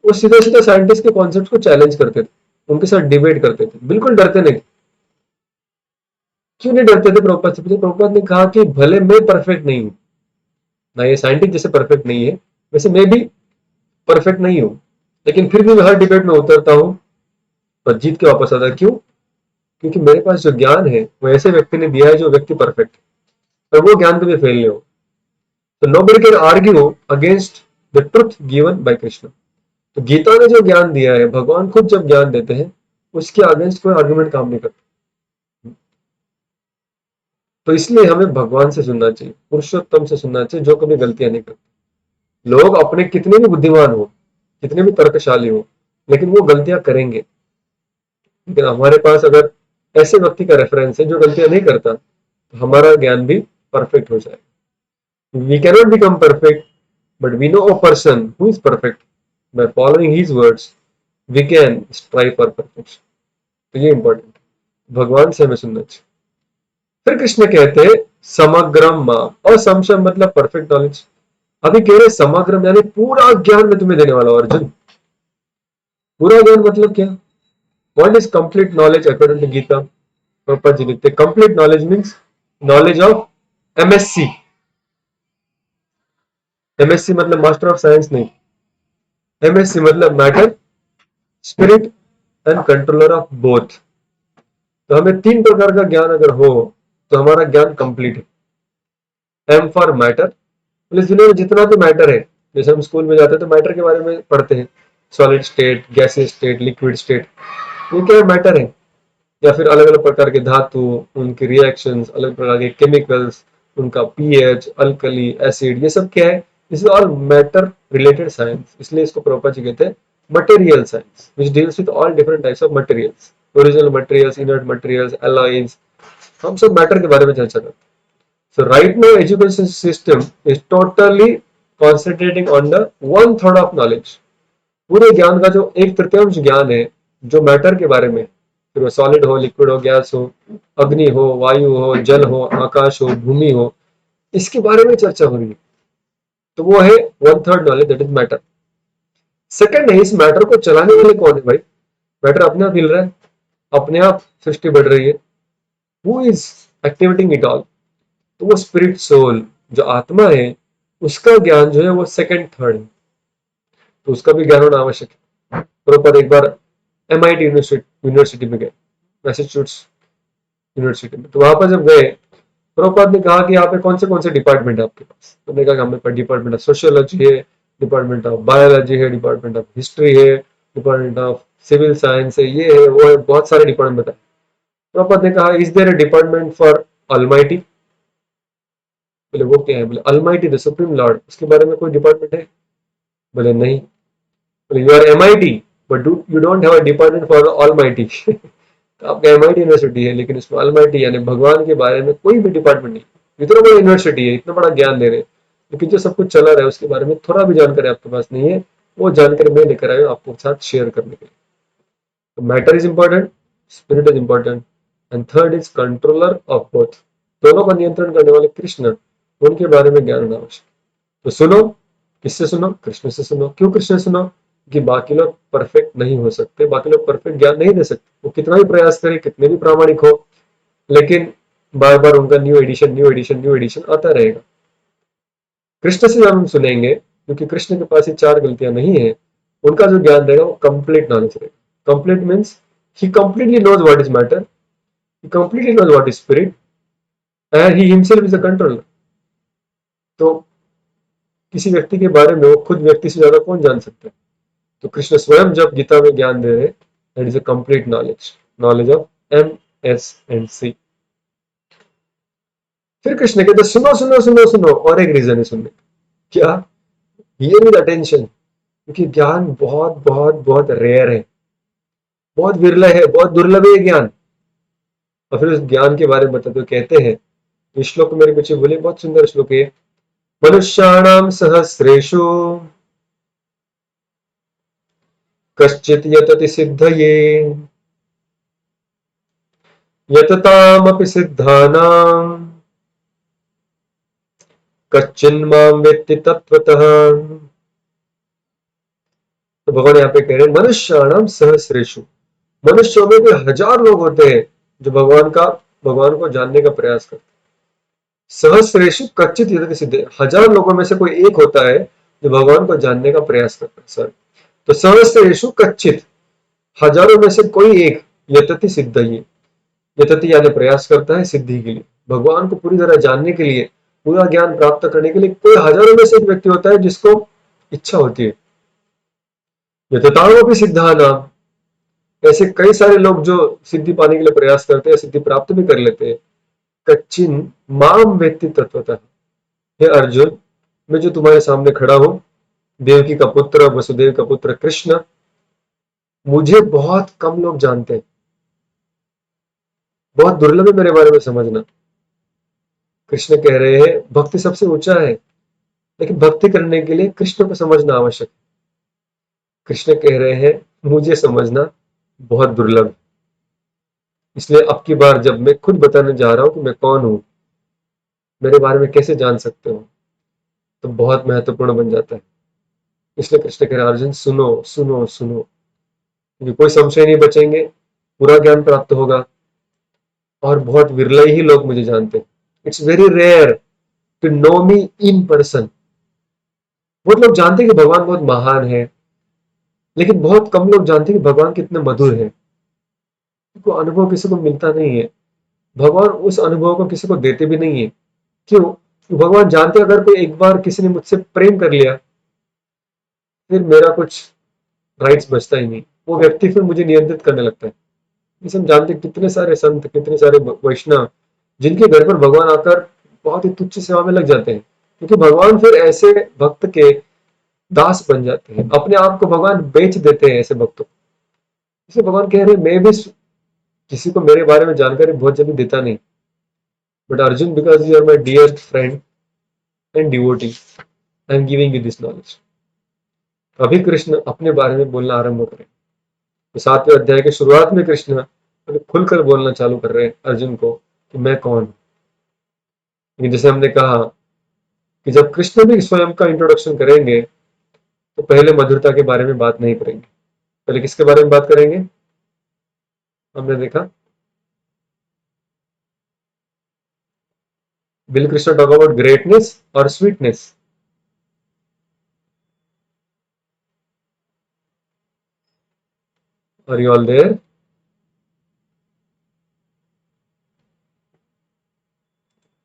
वो सीधा सीधा साइंटिस्ट के कॉन्सेप्ट को चैलेंज करते थे, उनके साथ डिबेट करते थे, बिल्कुल डरते नहीं। क्यों नहीं डरते थे प्रभुपाद से? प्रभुपाद ने कहा कि भले मैं परफेक्ट नहीं हूं, ना ये साइंटिस्ट जैसे परफेक्ट नहीं है, वैसे मैं भी परफेक्ट नहीं हूं, लेकिन फिर भी मैं हर डिबेट में उतरता हूं और जीत के वापस आता। क्यों? क्योंकि मेरे पास जो ज्ञान है वो ऐसे व्यक्ति ने दिया है जो व्यक्ति परफेक्ट है, और वो ज्ञान कभी फेल नहीं हो। तो nobody can argue against the truth given by Krishna. तो गीता ने जो ज्ञान दिया है, भगवान खुद जब ज्ञान देते हैं, उसके अगेंस्ट कोई आर्गुमेंट काम नहीं करता। तो इसलिए हमें भगवान से सुनना चाहिए, पुरुषोत्तम से सुनना चाहिए, जो कभी गलतियां नहीं करते। लोग अपने कितने भी बुद्धिमान हो, कितने भी तर्कशाली हो, लेकिन वो गलतियां करेंगे। लेकिन हमारे पास अगर ऐसे व्यक्ति का रेफरेंस है जो गलतियां नहीं करता, तो हमारा ज्ञान भी परफेक्ट हो जाएगा। We cannot become perfect, but we know a person who is perfect. By following his words we can strive for perfection. तो ये इंपॉर्टेंट है, भगवान से हमें सुनना चाहिए। फिर कृष्ण कहते हैं समग्रम मां, और संशय मतलब परफेक्ट नॉलेज। अभी कह रहे समग्रम यानी पूरा ज्ञान मैं तुम्हें देने वाला हूं अर्जुन। पूरा ज्ञान मतलब क्या? What is complete knowledge according to Gita? Prabhupad ji लिखते complete knowledge means knowledge of MSC. MSC मतलब मास्टर ऑफ साइंस नहीं, एमएससी मतलब matter, spirit and controller of both. तो हमें तीन प्रकार का ज्ञान अगर हो तो हमारा ज्ञान कंप्लीट है। एम फॉर मैटर, इस दुनिया में जितना भी मैटर है, जैसे हम स्कूल में जाते हैं तो मैटर के बारे में पढ़ते हैं, solid state, gaseous state, liquid state, ये क्या मैटर है। या फिर अलग अलग प्रकार के धातु, उनके रिएक्शंस, अलग प्रकार के केमिकल्स, उनका पीएच, अल्कली, एसिड, ये सब क्या है? This is all matter related science. इसलिए इसको प्रॉपर जी कहते हैं material science, which deals with all different types of materials, original materials, inert materials, alloys, हम सब मैटर के बारे में चर्चा करते हैं। So right now education system is totally concentrating on the one third of knowledge. पूरे ज्ञान का जो एक तृतीयांश ज्ञान है जो मैटर के बारे में, फिर वो सॉलिड हो, लिक्विड हो, गैस हो, अग्नि हो, वायु हो, जल हो, आकाश हो, भूमि हो, इसके बारे में चर्चा हो रही है। तो वो है 1/3 knowledge, that is matter. Second है, इस मैटर को चलाने वाले कौन है भाई? मैटर अपने आप हिल रहा है, अपने आप सृष्टि बढ़ रही है। Who is activating it all? तो वो स्पिरिट सोल, जो आत्मा है, उसका ज्ञान जो है वो सेकंड थर्ड है, तो उसका भी ज्ञान होना आवश्यक है। प्रॉपर एक बार MIT यूनिवर्सिटी में गए, मैसेच्यूसेट्स यूनिवर्सिटी में, तो वहां पर जब गए, प्रभुपाद ने कहा कि यहाँ पे कौन से डिपार्टमेंट है आपके पास? तो मैंने कहा कि हमें डिपार्टमेंट ऑफ सोशियोलॉजी है, डिपार्टमेंट ऑफ बायोलॉजी है, डिपार्टमेंट ऑफ हिस्ट्री है, डिपार्टमेंट ऑफ सिविल साइंस है, ये है वो है, बहुत सारे डिपार्टमेंट बताए। प्रभुपाद ने कहा, is there a department for almighty? बोले वो क्या है? बोले ऑलमाइटी द सुप्रीम लॉर्ड, उसके बारे में कोई डिपार्टमेंट है? बोले नहीं। बोले you are MIT but you don't have a department for almighty. आपका MIT यूनिवर्सिटी है लेकिन उसमें ऑलमाइटी यानी भगवान के बारे में कोई भी डिपार्टमेंट नहीं। इतना बड़ा यूनिवर्सिटी है, इतना बड़ा ज्ञान दे रहे हैं, लेकिन जो सब कुछ चला रहा है उसके बारे में थोड़ा भी जानकारी आपके पास नहीं है। वो जानकारी मैं लेकर आया हूँ आपको साथ शेयर करने के लिए। तो matter is important, spirit is important, and third is controller of both. दोनों का नियंत्रण करने वाले कृष्ण, उनके बारे में ज्ञान होना आवश्यक। तो सुनो, किससे सुनो? कृष्ण से सुनो। क्यों कृष्ण से सुनो? कि बाकी लोग परफेक्ट नहीं हो सकते, बाकी लोग परफेक्ट ज्ञान नहीं दे सकते, वो कितना भी प्रयास करे, कितने भी प्रामाणिक हो, लेकिन बार बार उनका न्यू एडिशन आता रहेगा। कृष्ण से जब हम सुनेंगे, क्योंकि कृष्ण के पास ये 4 गलतियां नहीं है, उनका जो ज्ञान रहेगा वो कंप्लीट नॉलेज रहेगा। Complete means he completely knows what is matter, he completely knows what is spirit, and he himself is a controller. तो किसी व्यक्ति के बारे में वो खुद व्यक्ति से ज्यादा कौन जान सकता है? तो कृष्ण स्वयं जब गीता में ज्ञान दे रहे, that is a complete knowledge, knowledge of MSNC। फिर कृष्ण कहते सुनो सुनो सुनो सुनो, और एक रीजन है सुनने। क्या? हियर विद अटेंशन, क्योंकि ज्ञान बहुत बहुत बहुत रेयर है, बहुत विरला है, बहुत दुर्लभ है ज्ञान। और फिर उस ज्ञान के बारे में बताते कहते हैं, इस श्लोक मेरे पीछे बोले, बहुत सुंदर श्लोक है। मनुष्याणाम सहस्रेषु कश्चित यतति सिद्धये, यततामपि सिद्धानां कच्चिन्मां वेत्ति तत्वतः। तो भगवान यहाँ पे कह रहे हैं, मनुष्याणाम सहस्रेषु, मनुष्यों में भी 1000 लोग होते हैं जो भगवान को जानने का प्रयास करते हैं। सहस्रेषु कच्चित यतति सिद्धये, 1000 लोगों में से कोई एक होता है जो भगवान को जानने का प्रयास करता है। सर, तो सहस्रेषु कच्चित, हजारों में से कोई एक, यतति सिद्धये, यतति यानी प्रयास करता है सिद्धि के लिए, भगवान को पूरी तरह जानने के लिए, पूरा ज्ञान प्राप्त करने के लिए कोई हजारों में से एक व्यक्ति होता है जिसको इच्छा होती है। यततामपि सिद्धानाम, ऐसे कई सारे लोग जो सिद्धि पाने के लिए प्रयास करते हैं, सिद्धि प्राप्त भी कर लेते हैं। कच्चिन माम वेत्ति तत्वतः, हे अर्जुन, मैं जो तुम्हारे सामने खड़ा हूं, देवकी का पुत्र, वसुदेव का पुत्र कृष्ण, मुझे बहुत कम लोग जानते हैं, बहुत दुर्लभ है मेरे बारे में समझना। कृष्ण कह रहे हैं भक्ति सबसे ऊंचा है, लेकिन भक्ति करने के लिए कृष्ण को समझना आवश्यक है। कृष्ण कह रहे हैं मुझे समझना बहुत दुर्लभ है, इसलिए अब की बार जब मैं खुद बताने जा रहा हूं कि मैं कौन हूं, मेरे बारे में कैसे जान सकते हो, तो बहुत महत्वपूर्ण बन जाता है। इसलिए कृष्ण कह रहे हैं अर्जुन सुनो सुनो सुनो, क्योंकि कोई संशय नहीं बचेंगे, पूरा ज्ञान प्राप्त होगा, और बहुत विरले ही लोग मुझे जानते हैं। It's very rare to know me in person. बहुत लोग जानते हैं कि भगवान बहुत महान है, लेकिन बहुत कम लोग जानते हैं कि भगवान कितने मधुर है। को अनुभव किसी को मिलता नहीं है, भगवान उस अनुभव को किसी को देते भी नहीं है। क्यों? भगवान जानते अगर कोई एक बार किसी ने मुझसे प्रेम कर लिया, फिर मेरा कुछ राइट्स बचता ही नहीं, वो व्यक्ति फिर मुझे नियंत्रित करने लगता है। इसे हम जानते कितने सारे संत, कितने सारे वैष्णव जिनके घर पर भगवान आकर बहुत ही तुच्छ सेवा में लग जाते हैं, क्योंकि भगवान फिर ऐसे भक्त के दास बन जाते हैं, अपने आप को भगवान बेच देते हैं ऐसे भक्तों। इसे भगवान कह रहे हैं मैं भी किसी को मेरे बारे में जानकारी बहुत जल्दी देता नहीं, but Arjun because you are my dear friend and devotee, I am giving you this knowledge. अभी कृष्ण अपने बारे में बोलना आरंभ करें। तो 7वें अध्याय के शुरुआत में कृष्ण खुलकर बोलना चालू कर रहे हैं अर्जुन को कि मैं कौन हूं। लेकिन जैसे हमने कहा कि जब कृष्ण भी स्वयं का इंट्रोडक्शन करेंगे तो पहले मधुरता के बारे में बात नहीं करेंगे, पहले किसके बारे में बात करेंगे? हमने देखा will Krishna talk about greatness और sweetness? Are you all there?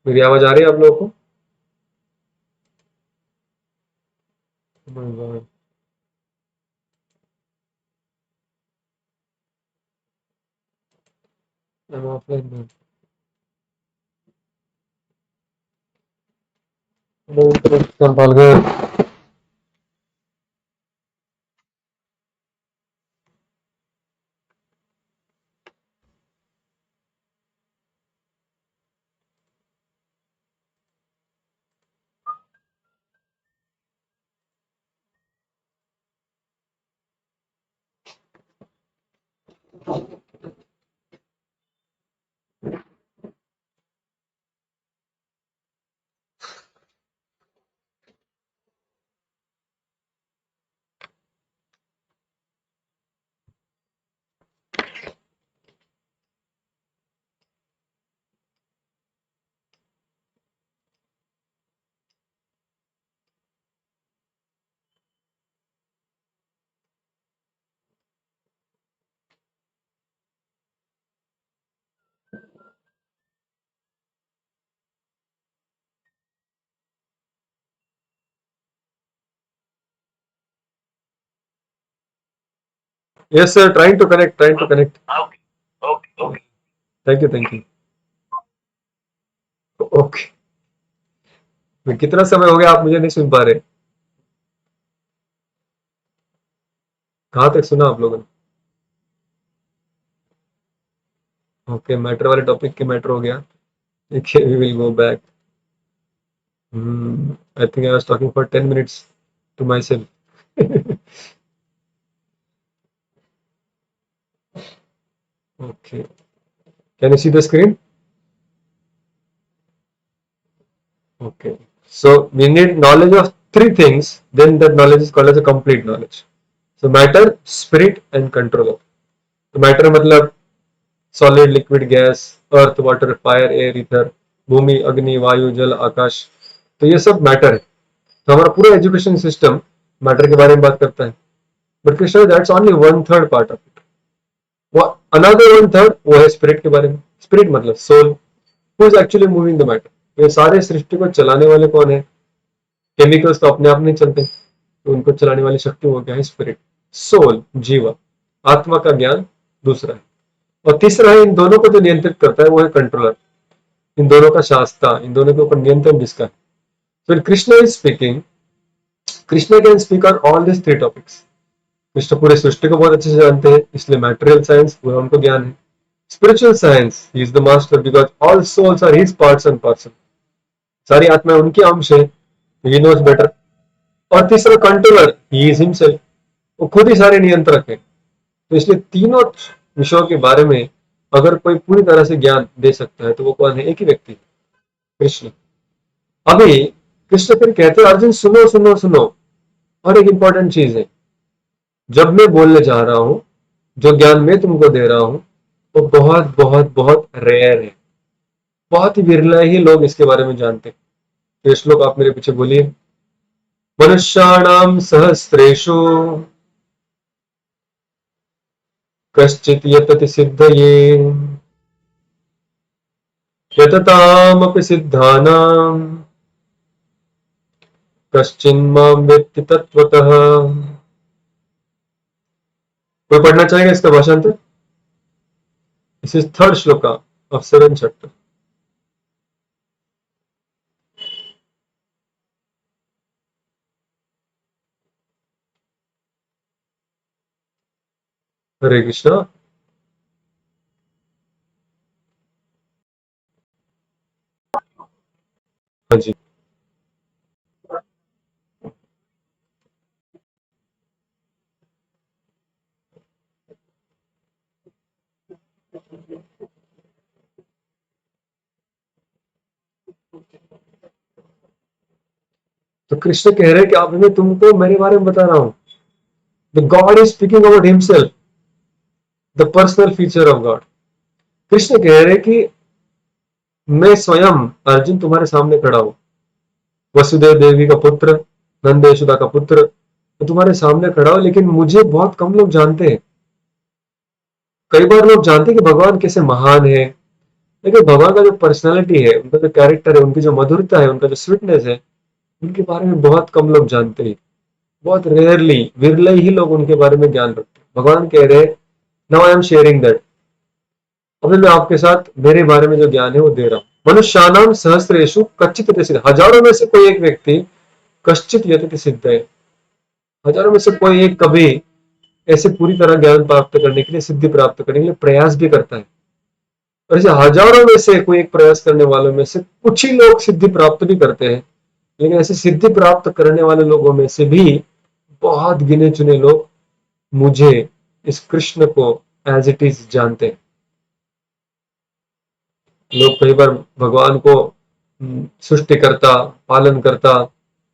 मेरी आवाज आ रही है आप लोगों को? Oh my God. I'm offline now. संभाल गए। Yes sir, trying to connect, trying to connect. Okay. Thank you. Okay. कितना समय हो गया आप मुझे नहीं सुन पा रहे? कहाँ तक सुना आप लोगों ने? ओके, मैटर वाले टॉपिक के मैटर हो गया। देखिए, we will go back. I think I was talking for 10 minutes to myself. Okay, can you see the screen? Okay. So we need knowledge of three things, then that knowledge is called as a complete knowledge. So matter, spirit and controller. तो मैटर मतलब सॉलिड, लिक्विड, गैस, अर्थ, वाटर, फायर, एयर, ईथर, भूमि, अग्नि, वायु, जल, आकाश। तो ये सब मैटर है। तो हमारा पूरा एजुकेशन सिस्टम मैटर के बारे में बात करता है। But Krishna that's only one third part of it. वो अनदर वन थर्ड वो है स्पिरिट के बारे में। स्पिरिट मतलब soul, who is actually moving the matter. ये सारे सृष्टि को चलाने वाले कौन है? केमिकल्स तो अपने आप नहीं चलते, तो उनको चलाने वाली शक्ति वो क्या है? स्पिरिट, सोल, जीवा। आत्मा का ज्ञान दूसरा है। और तीसरा है, इन दोनों को जो नियंत्रित करता है वो है कंट्रोलर। इन दोनों का शास्त्र, इन दोनों के ऊपर नियंत्रण जिसका है। फिर Krishna is speaking, Krishna can speak on all this three topics. Krishna पूरे सृष्टि को बहुत अच्छे से जानते हैं, इसलिए मैटेरियल साइंस पूरा उनको ज्ञान है। Spiritual science, he is the master because all souls are his parts and parcel. सारी आत्माएं उनकी अंश है, ही नोज बेटर। और तीसरा कंट्रोलर, ही इज हिमसेल्फ, वो खुद ही सारे नियंत्रक है। तो इसलिए तीनों विषयों के बारे में अगर कोई पूरी तरह से ज्ञान दे सकता है तो वो कौन है? एक ही व्यक्ति, कृष्ण। अभी कृष्ण फिर कहते हैं अर्जुन सुनो सुनो सुनो, और एक इंपॉर्टेंट चीज है। जब मैं बोलने जा रहा हूं, जो ज्ञान मैं तुमको दे रहा हूं वो बहुत बहुत बहुत रेयर है। बहुत ही विरला ही लोग इसके बारे में जानते हैं। तो ये श्लोक आप मेरे पीछे बोलिए। मनुष्याणाम सहस्रेषु कश्चित् यतति सिद्धये यततामपि सिद्धानां कश्चिन्मां वेत्ति तत्त्वतः। कोई पढ़ना चाहेगा इसका भाषांतर? This is third shloka of 7th chapter. Hare Krishna. हाँ जी। तो कृष्ण कह रहे हैं कि अब मैं तुमको मेरे बारे में बता रहा हूं। The God is speaking about himself, the personal feature of God. Krishna कह रहे हैं कि मैं स्वयं अर्जुन तुम्हारे सामने खड़ा हूं, वसुदेव देवी का पुत्र, नंद यशोदा का पुत्र, तो तुम्हारे सामने खड़ा हूं, लेकिन मुझे बहुत कम लोग जानते हैं। कई बार लोग जानते हैं कि भगवान कैसे महान है, लेकिन भगवान का जो पर्सनालिटी है, उनका जो कैरेक्टर है, उनकी जो मधुरता है, उनका जो स्वीटनेस है, उनके बारे में बहुत कम लोग जानते हैं। बहुत रेयरली, विरले ही लोग उनके बारे में ज्ञान रखते हैं। भगवान कह रहे हैं, now I am sharing that. अभी मैं आपके साथ मेरे बारे में जो ज्ञान है वो दे रहा हूं। मनुष्यानाम सहस्रेषु कच्चित यतते सिद्धः। हजारों में से कोई एक व्यक्ति कश्चित यतते सिद्ध है। हजारों में से कोई एक कभी ऐसे पूरी तरह ज्ञान प्राप्त करने के लिए, सिद्धि प्राप्त करने के लिए प्रयास भी करता है। और ऐसे हजारों में से कोई एक प्रयास करने वालों में से कुछ ही लोग सिद्धि प्राप्त भी करते हैं। लेकिन ऐसे सिद्धि प्राप्त करने वाले लोगों में से भी बहुत गिने चुने लोग मुझे, इस कृष्ण को एज इट इज जानते हैं। लोग कई बार भगवान को सृष्टिकर्ता, पालन करता,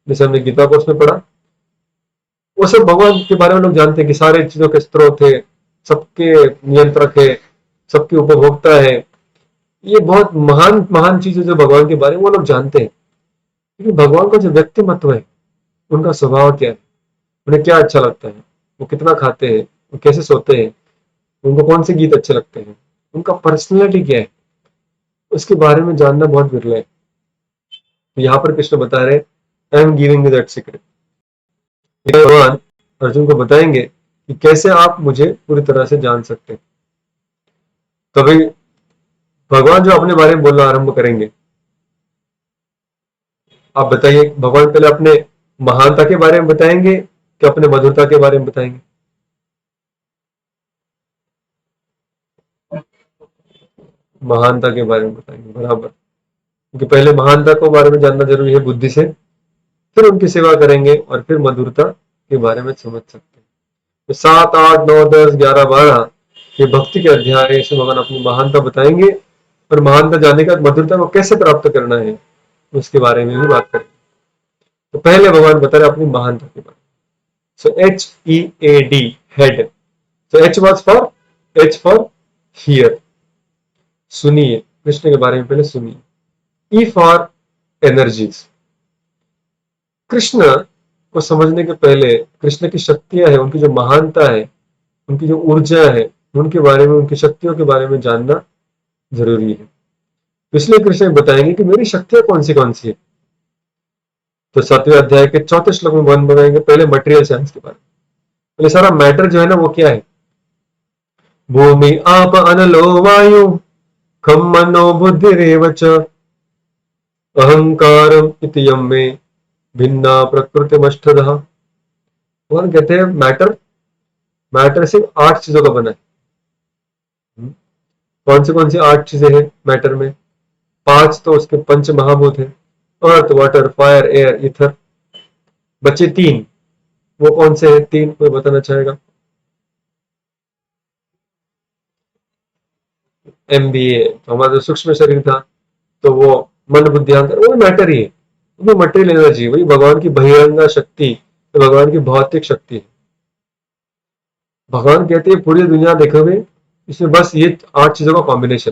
जैसे हमने गीता कोर्स में पढ़ा, वो सब भगवान के बारे में लोग जानते हैं कि सारे चीजों के स्रोत है, सबके नियंत्रक है, सबके उपभोक्ता है। ये बहुत महान महान चीजें जो भगवान के बारे में वो लोग जानते हैं। लेकिन भगवान का जो व्यक्तिमत्व है, उनका स्वभाव क्या है, उन्हें क्या अच्छा लगता है, वो कितना खाते हैं, वो कैसे सोते हैं, उनको कौन से गीत अच्छे लगते हैं, उनका पर्सनैलिटी क्या है, उसके बारे में जानना बहुत विरल है। तो यहाँ पर कृष्ण बता रहे, आई am giving you that secret. भगवान अर्जुन को बताएंगे कि कैसे आप मुझे पूरी तरह से जान सकते हैं। तभी भगवान जो अपने बारे में बोलना आरंभ करेंगे। आप बताइए, भगवान पहले अपने महानता के बारे में बताएंगे कि अपने मधुरता के बारे में बताएंगे? महानता के बारे में बताएंगे, बराबर। क्योंकि पहले महानता को बारे में जानना जरूरी है बुद्धि से, फिर उनकी सेवा करेंगे और फिर मधुरता के बारे में समझ सकते हैं। तो 7, 8, 9, 10, 11, 12 ये भक्ति के अध्याय है। इसमें भगवान अपनी महानता बताएंगे और महानता जानने के बाद मधुरता को कैसे प्राप्त करना है उसके बारे में भी बात करेंगे। तो पहले भगवान बता रहे अपनी महानता के बारे में। सो HEAD, head. So H for here, सुनिए। कृष्ण के बारे में पहले सुनिए। E for energies. कृष्ण को समझने के पहले कृष्ण की शक्तियां है, उनकी जो महानता है, उनकी जो ऊर्जा है, उनके बारे में, उनकी शक्तियों के बारे में जानना जरूरी है। इसलिए कृष्ण बताएंगे कि मेरी शक्तियां कौन सी है। तो 7वें अध्याय के 4थे श्लोक में भगवान बताएंगे पहले मटेरियल साइंस के बारे में। पहले सारा मैटर जो है ना वो क्या है। भूमि आप अनलो वायु खम मनो बुद्धिरेव च अहंकारम इति यम में भिन्ना प्रकृतिमष्टधः। भगवान कहते हैं मैटर सिर्फ 8 चीजों का बना है। कौन सी 8 चीजें हैं मैटर में? 5 तो उसके पंच महाभूत है, अर्थ, वाटर, फायर, एयर, ईथर। बचे 3, वो कौन से हैं 3? कोई बताना चाहेगा? MBA, तो हमारा जो सूक्ष्म शरीर था, तो वो मन बुद्धि अहंकार, वो मैटर ही है, वो मटेरियल एनर्जी, वही भगवान की बहिरंगा शक्ति, तो भगवान की भौतिक शक्ति है। भगवान कहते हैं पूरी दुनिया देखोगे, इसमें बस ये 8 चीजों का कॉम्बिनेशन।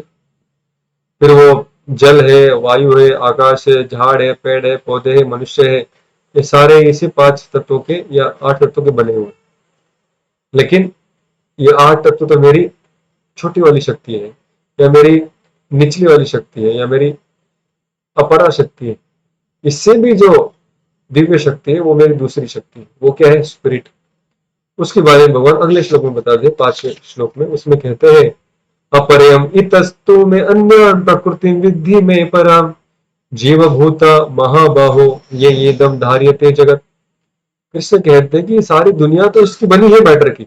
फिर वो जल है, वायु है, आकाश है, झाड़ है, पेड़ है, पौधे है, मनुष्य है, ये सारे इसी 5 तत्वों के या 8 तत्वों के बने हुए। लेकिन ये 8 तत्व तो मेरी छोटी वाली शक्ति है, या मेरी निचली वाली शक्ति है, या मेरी अपरा शक्ति है। इससे भी जो दिव्य शक्ति है वो मेरी दूसरी शक्ति है। वो क्या है? स्पिरिट। उसके बारे में भगवान अगले श्लोक में बता दे, 5वें श्लोक में। उसमें कहते हैं अपरयम इतस्तु में अन्य प्रकृति विद्धि में पराम जीव भूता महाबाहो ये येदम धार्यते जगत। कृष्ण कहते हैं कि सारी दुनिया तो इसकी बनी है मैटर की,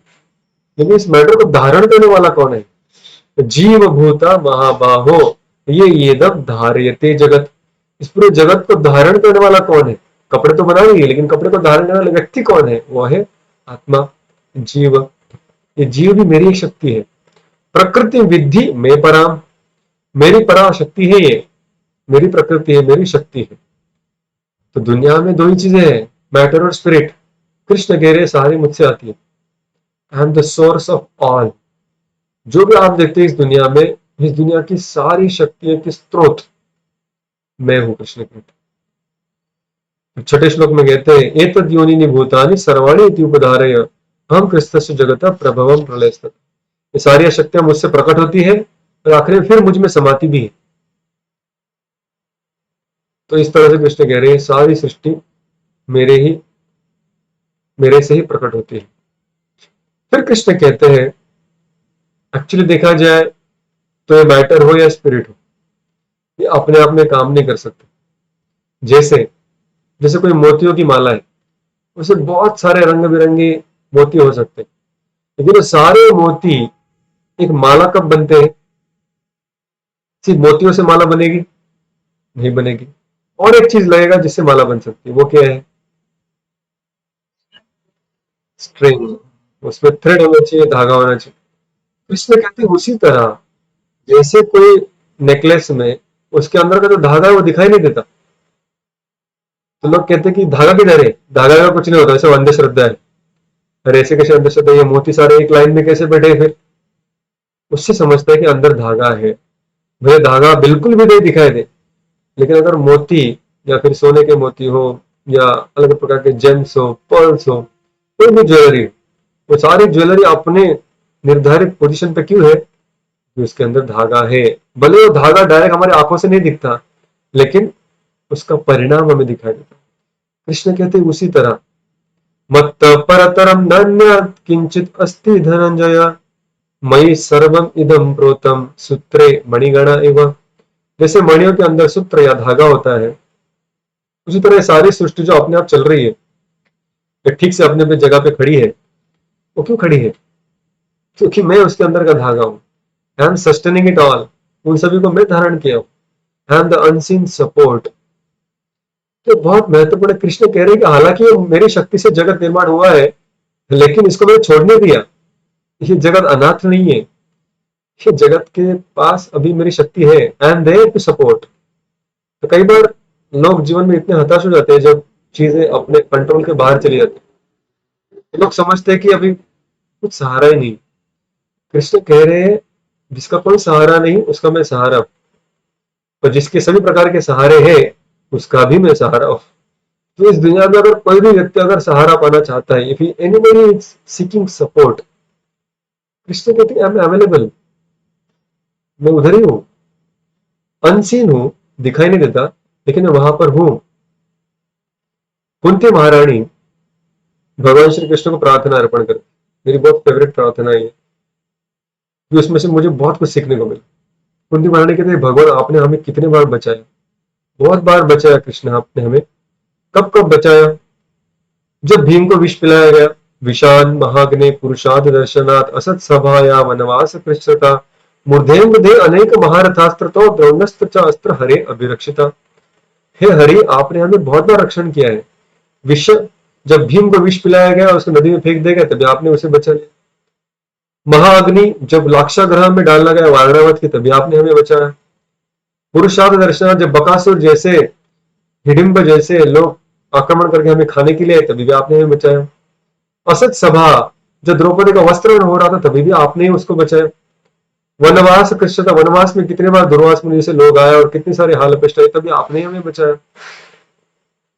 लेकिन इस मैटर को धारण करने वाला कौन है? जीव भूता महाबाहो ये येदम धार्यते जगत। इस पूरे जगत को धारण करने वाला कौन है? कपड़े तो बना रही है, लेकिन कपड़े को धारण करने वाला व्यक्ति कौन है? वो है आत्मा, जीव। ये जीव भी मेरी एक शक्ति है। प्रकृति विद्धि में पराम, मेरी पराशक्ति है ये, मेरी प्रकृति है, मेरी शक्ति है। तो दुनिया में दो ही चीजें हैं, मैटर और स्पिरिट। कृष्ण कह रहे सारी मुझसे आती है। I am the source of all. जो भी आप देखते हैं इस दुनिया में, इस दुनिया की सारी शक्तियों की स्रोत मैं हूं, कृष्ण कहते हैं। छठे श्लोक में कहते हैं, एतद् योनिनि भूतानि सर्वाणि इति उपधारय हम कृष्णस्य जगतः प्रभवम प्रलयस्तत्। ये सारी शक्तियां मुझसे प्रकट होती है और आखिर में फिर मुझ में समाती भी है। तो इस तरह से कृष्ण कह रहे हैं सारी सृष्टि मेरे ही मेरे से ही प्रकट होती है। फिर कृष्ण कहते हैं, एक्चुअली देखा जाए तो ये मैटर हो या स्पिरिट हो, ये अपने आप में काम नहीं कर सकते। जैसे जैसे कोई मोतियों की माला है, उसे बहुत सारे रंग बिरंगे मोती हो सकते हैं, लेकिन वो सारे मोती एक माला कब बनते हैं? सिर्फ मोतियों से माला बनेगी? नहीं बनेगी। और एक चीज लगेगा जिससे माला बन सकती है, वो क्या है? स्ट्रिंग। उसमें थ्रेड होना चाहिए, धागा होना चाहिए। तो इसमें कहते हैं उसी तरह, जैसे कोई नेकलेस में उसके अंदर का जो धागा है वो दिखाई नहीं देता, तो लोग कहते हैं कि धागा किधर है, धागा का कुछ नहीं होता, ऐसे अंधश्रद्धा है। अरे ऐसे कैसे अंधश्रद्धा, ये मोती सारे एक लाइन में कैसे बैठे? फिर उससे समझता है कि अंदर धागा है। भले धागा बिल्कुल भी नहीं दिखाई दे, लेकिन अगर मोती या फिर सोने के मोती हो या अलग प्रकार के जेम्स हो, पर्ल्स हो, कोई भी ज्वेलरी, वो सारी ज्वेलरी अपने निर्धारित पोजीशन पे क्यों है? कि उसके अंदर धागा है। भले वो धागा डायरेक्ट हमारी आंखों से नहीं दिखता, लेकिन उसका परिणाम हमें दिखाई देता। कृष्ण कहते हैं उसी तरह, मत्त परतरम नान्यत् किंचित अस्ति धनंजय मयि सर्वम इदम प्रोतम सूत्रे मणिगणा एवं। जैसे मणियों के अंदर सूत्र या धागा होता है, उसी तरह सारी सृष्टि जो अपने आप चल रही है, ये ठीक से अपने जगह पे खड़ी है। वो क्यों खड़ी है? क्योंकि मैं उसके अंदर का धागा हूं। I am sustaining it all. उन सभी को मैं धारण किया हूं। आई एम द अनसीन सपोर्ट। तो बहुत महत्वपूर्ण। कृष्ण कह रहे हैं कि हालांकि ये मेरी शक्ति से जगत निर्माण हुआ है, लेकिन इसको मैंने छोड़ने दिया। ये जगत अनाथ नहीं है, ये जगत के पास अभी मेरी शक्ति है। I am there to support. तो कई बार लोग जीवन में इतने हताश हो जाते हैं जब चीजें अपने कंट्रोल के बाहर चली जाती है। लोग समझते हैं कि अभी कुछ सहारा ही नहीं। कृष्ण कह रहे हैं जिसका कोई सहारा नहीं उसका मैं सहारा हूं, और जिसके सभी प्रकार के सहारे हैं उसका भी मैं सहारा हूं। तो इस दुनिया में अगर कोई भी व्यक्ति अगर सहारा पाना चाहता है, if anybody is seeking support, Krishna कहते हैं आई एम अवेलेबल। मैं उधर ही हूं, अनसीन हूं, दिखाई नहीं देता, लेकिन मैं वहां पर हूं। कुंती महारानी भगवान श्री कृष्ण को प्रार्थना अर्पण करती। मेरी बहुत फेवरेट प्रार्थना है, उसमें से मुझे बहुत कुछ सीखने को मिला। कुंती महारानी कहते हैं, भगवान आपने हमें कितने बार बचाया? बहुत बार बचाया कृष्ण आपने हमें। कब कब बचाया? जब भीम को विष पिलाया गया, विषान महाग्ने पुरुषाद दर्शनात् असत सभाया वनवास कृष्णता मूर्धे मूर्धे अनेक महारथास्त्र तो द्रोणस्त्र च अस्त्र हरे अभिरक्षिता। हे हरि, आपने हमें बहुत बार रक्षण किया है। विष, जब भीम को विष पिलाया गया, उसको नदी में फेंक दिया गया, तभी आपने उसे बचा लिया। महाअग्नि, जब लाक्षागृह में डालना गया वारणावत की, तभी आपने हमें बचाया। पुरुषार्थ दर्शन, जब बकासुर जैसे, हिडिंब जैसे लोग आक्रमण करके हमें खाने के लिए, तभी भी आपने हमें बचाया। असत सभा, जब द्रौपदी का वस्त्र हो रहा था, तभी भी आपने ही उसको बचाया। वनवास कृष्ण, वनवास में कितने बार दुर्वास मुनि से लोग आए और कितनी सारी हाल अपेष्ट आई, तभी आपने ही हमें बचाया।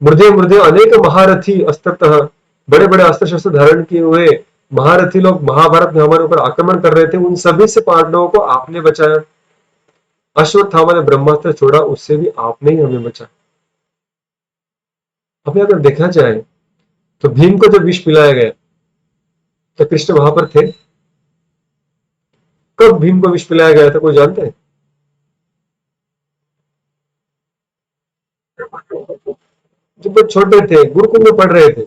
मृदे मृदे अनेक महारथी अस्त्रतः, बड़े बड़े अस्त्र शस्त्र धारण किए हुए महारथी लोग महाभारत में हमारे ऊपर आक्रमण कर रहे थे, उन सभी से पांडवों को आपने बचाया। अश्वत्थामा ने ब्रह्मास्त्र छोड़ा, उससे भी आपने ही हमें बचाया। अभी अगर देखा जाए तो भीम को जब विष पिलाया गया, तो कृष्ण वहां पर थे? कब भीम को विष पिलाया गया था, कोई जानते हैं? जब वो छोटे थे, गुरुकुल में पढ़ रहे थे,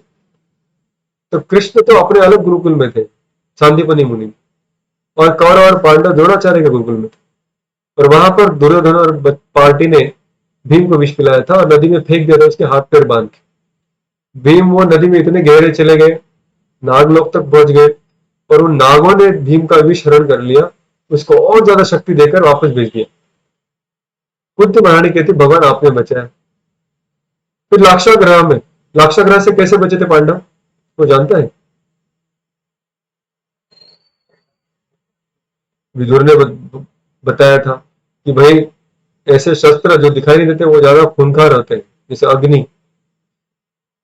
तो कृष्ण तो अपने अलग गुरुकुल में थे, सांदीपनि मुनि, और कौरव और पांडव द्रोणाचार्य के गुरुकुल में थे। और वहां पर दुर्योधन और पार्टी ने भीम को विष पिलाया था और नदी में फेंक दिया था उसके हाथ पैर बांध के। भीम वो नदी में इतने गहरे चले गए, नागलोक तक पहुंच गए, और उन नागों ने भीम का विष हरण कर लिया, उसको और ज्यादा शक्ति देकर वापस भेज दिया। कुंती महारानी कहती, भगवान आपने बचाया। फिर लाक्षागृह में, लाक्षागृह से कैसे बचे थे पांडव, वो जानता है? विदुर ने बताया था कि भाई ऐसे शस्त्र जो दिखाई नहीं देते वो ज्यादा खूंखार होते हैं, जैसे अग्नि।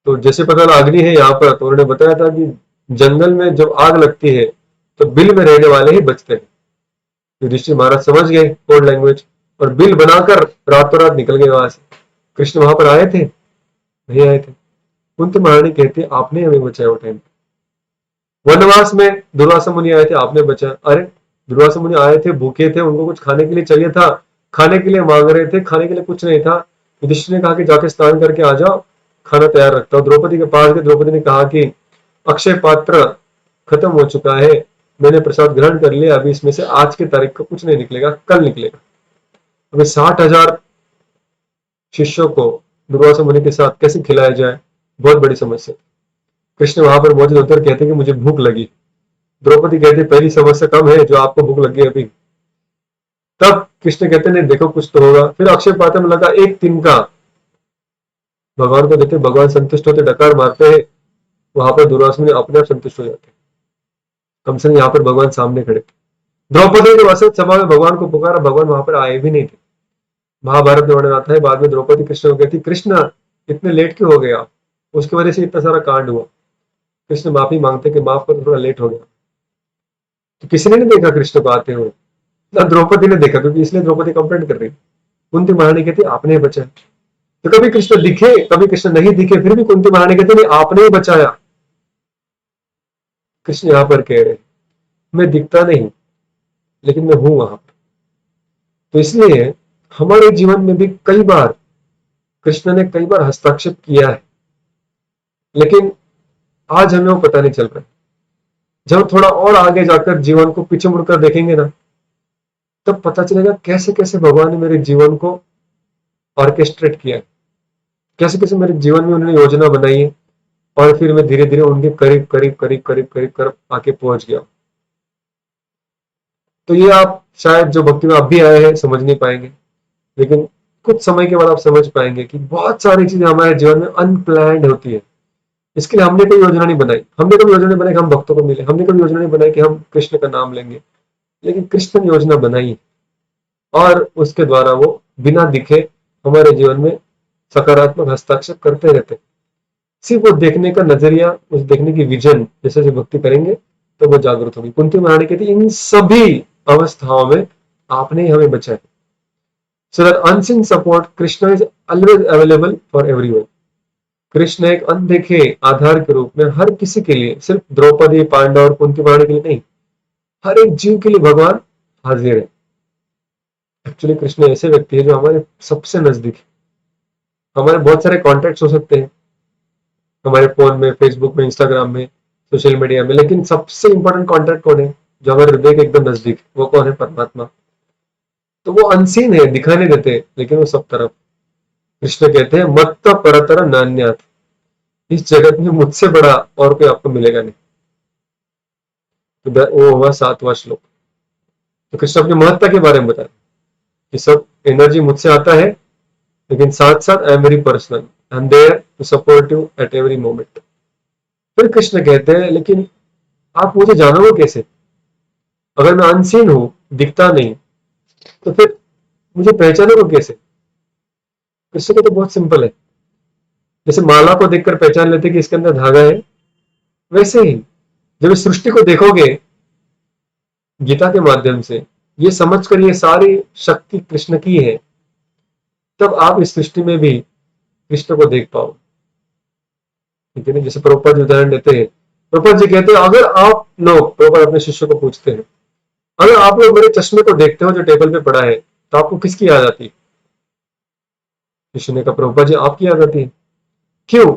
तो जैसे पता लगा अग्नि है यहाँ पर, तो उन्होंने बताया था कि जंगल में जब आग लगती है तो बिल में रहने वाले ही बचते हैं। युधिष्ठिर महाराज समझ गए कोड लैंग्वेज, और बिल बनाकर रातों रात निकल गए वहां से। कृष्ण वहां पर आए थे? नहीं आए थे। कुंती महारानी कहती आपने हमें बचाया वो टाइम। वनवास में दुर्वासा मुनि आए थे, आपने बचाया। अरे दुर्वासा मुनि आए थे, भूखे थे, उनको कुछ खाने के लिए चाहिए था, खाने के लिए मांग रहे थे, खाने के लिए कुछ नहीं था। युधिष्ठिर ने कहा कि जाके स्नान करके आ जाओ, खाना तैयार रखता हूं। द्रौपदी के पास गए, द्रौपदी ने कहा कि अक्षय पात्र खत्म हो चुका है, मैंने प्रसाद ग्रहण कर लिया, अभी इसमें से आज की तारीख को कुछ नहीं निकलेगा, कल निकलेगा। अभी 60,000 शिष्यों को दुर्वासा मुनि के साथ कैसे खिलाया जाए, बहुत बड़ी समस्या। कृष्ण वहां पर मौजूद होते और कहते कि मुझे भूख लगी। द्रौपदी कहती पहली समस्या कम है जो आपको भूख लगी अभी। तब कृष्ण कहते नहीं देखो कुछ तो होगा। फिर अक्षय पात्र में लगा एक तिनका, भगवान को देते, भगवान संतुष्ट होते, डकार मारते हैं, वहां पर दुर्वासा मुनि अपने आप संतुष्ट हो जाते। कम से कम यहाँ पर भगवान सामने खड़े। द्रौपदी ने वसंत सभा में भगवान को पुकारा, भगवान वहां पर आए भी नहीं थे। महाभारत में वर्णन आता है, बाद में द्रौपदी कृष्ण को कहती कृष्ण इतने लेट क्यों हो गए आप, उसकी वजह से इतना सारा कांड हुआ। कृष्ण माफी मांगते कि माफ कर, थोड़ा लेट हो गया। तो किसी ने नहीं देखा कृष्ण को आते हुए, ना द्रौपदी ने देखा, क्योंकि इसलिए द्रौपदी कंप्लेंट कर रही। कुंती महारानी कहती आपने ही बचाया। तो कभी कृष्ण दिखे, कभी कृष्ण नहीं दिखे, फिर भी कुंती महारानी कहती नहीं आपने ही बचाया। कृष्ण यहाँ पर कह रहे मैं दिखता नहीं लेकिन मैं हूं वहां पर। तो इसलिए हमारे जीवन में भी कई बार कृष्ण ने कई बार हस्तक्षेप किया है, लेकिन आज हमें वो पता नहीं चल रहा। जब थोड़ा और आगे जाकर जीवन को पीछे मुड़कर देखेंगे ना, तब पता चलेगा कैसे कैसे भगवान ने मेरे जीवन को ऑर्केस्ट्रेट किया, कैसे कैसे मेरे जीवन में उन्होंने योजना बनाई है, और फिर मैं धीरे धीरे उनके करीब करीब करीब करीब करीब कर आके पहुंच गया। तो ये आप शायद जो भक्ति में आप भी आए हैं समझ नहीं पाएंगे, लेकिन कुछ समय के बाद आप समझ पाएंगे कि बहुत सारी चीजें हमारे जीवन में अनप्लैंड होती है। इसके लिए हमने कोई योजना नहीं बनाई, हमने कभी योजना नहीं बनाई कि हम भक्तों को मिले, हमने कभी योजना नहीं बनाई कि हम कृष्ण का नाम लेंगे, लेकिन कृष्ण ने योजना बनाई और उसके द्वारा वो बिना दिखे हमारे जीवन में सकारात्मक हस्ताक्षर करते रहते। सिर्फ वो देखने का नजरिया, उस देखने की विजन जैसे जैसे भक्ति करेंगे तो वो जागृत होगी। कुंती महारानी कहती इन सभी अवस्थाओं में आपने ही हमें बचाया। So that unseen support Krishna is always available for everyone. Krishna एक अनदेखे आधार के रूप में हर किसी के लिए, सिर्फ द्रौपदी पांडव और कुंती महारानी के लिए नहीं, हर एक जीव के लिए भगवान हाजिर है। एक्चुअली कृष्ण ऐसे व्यक्ति है जो हमारे सबसे नजदीक है। हमारे बहुत सारे कॉन्टेक्ट हो सकते हैं हमारे फोन में, फेसबुक में, इंस्टाग्राम में, सोशल मीडिया में, लेकिन सबसे इंपॉर्टेंट कॉन्टेक्ट कौन है जो हमारे हृदय के एकदम नजदीक, वो कौन है? परमात्मा। तो वो अनसीन है, दिखाई नहीं देते, लेकिन वो सब तरफ। कृष्ण कहते हैं मत्त परतर नान्यात्, इस जगत में मुझसे बड़ा और कोई आपको मिलेगा नहीं। तो वो हुआ 7वां श्लोक। तो कृष्ण अपनी महत्ता के बारे में बताया कि सब एनर्जी मुझसे आता है, लेकिन साथ साथ I am very personal, I am there to support you at every moment. फिर कृष्ण कहते हैं लेकिन आप मुझे जानोगे कैसे? अगर मैं अनसीन हूं, दिखता नहीं, तो फिर मुझे पहचानोगे कैसे? कृष्ण कहते बहुत सिंपल है। जैसे माला को देखकर पहचान लेते कि इसके अंदर धागा है, वैसे ही जब इस सृष्टि को देखोगे गीता के माध्यम से, ये समझकर ये सारी शक्ति कृष्ण की है, तब आप इस सृष्टि में भी कृष्ण को देख पाओ। ठीक है ना? जैसे प्रभुपाद जी उदाहरण देते हैं, प्रभुपाद जी कहते हैं अगर आप लोग, प्रभुपाद अपने शिष्य को पूछते हैं, अगर आप लोग मेरे चश्मे को देखते हो जो टेबल पे पड़ा है, तो आपको किसकी याद आती है? शिष्य ने कहा प्रभुपाद जी आपकी याद आती है। क्यों?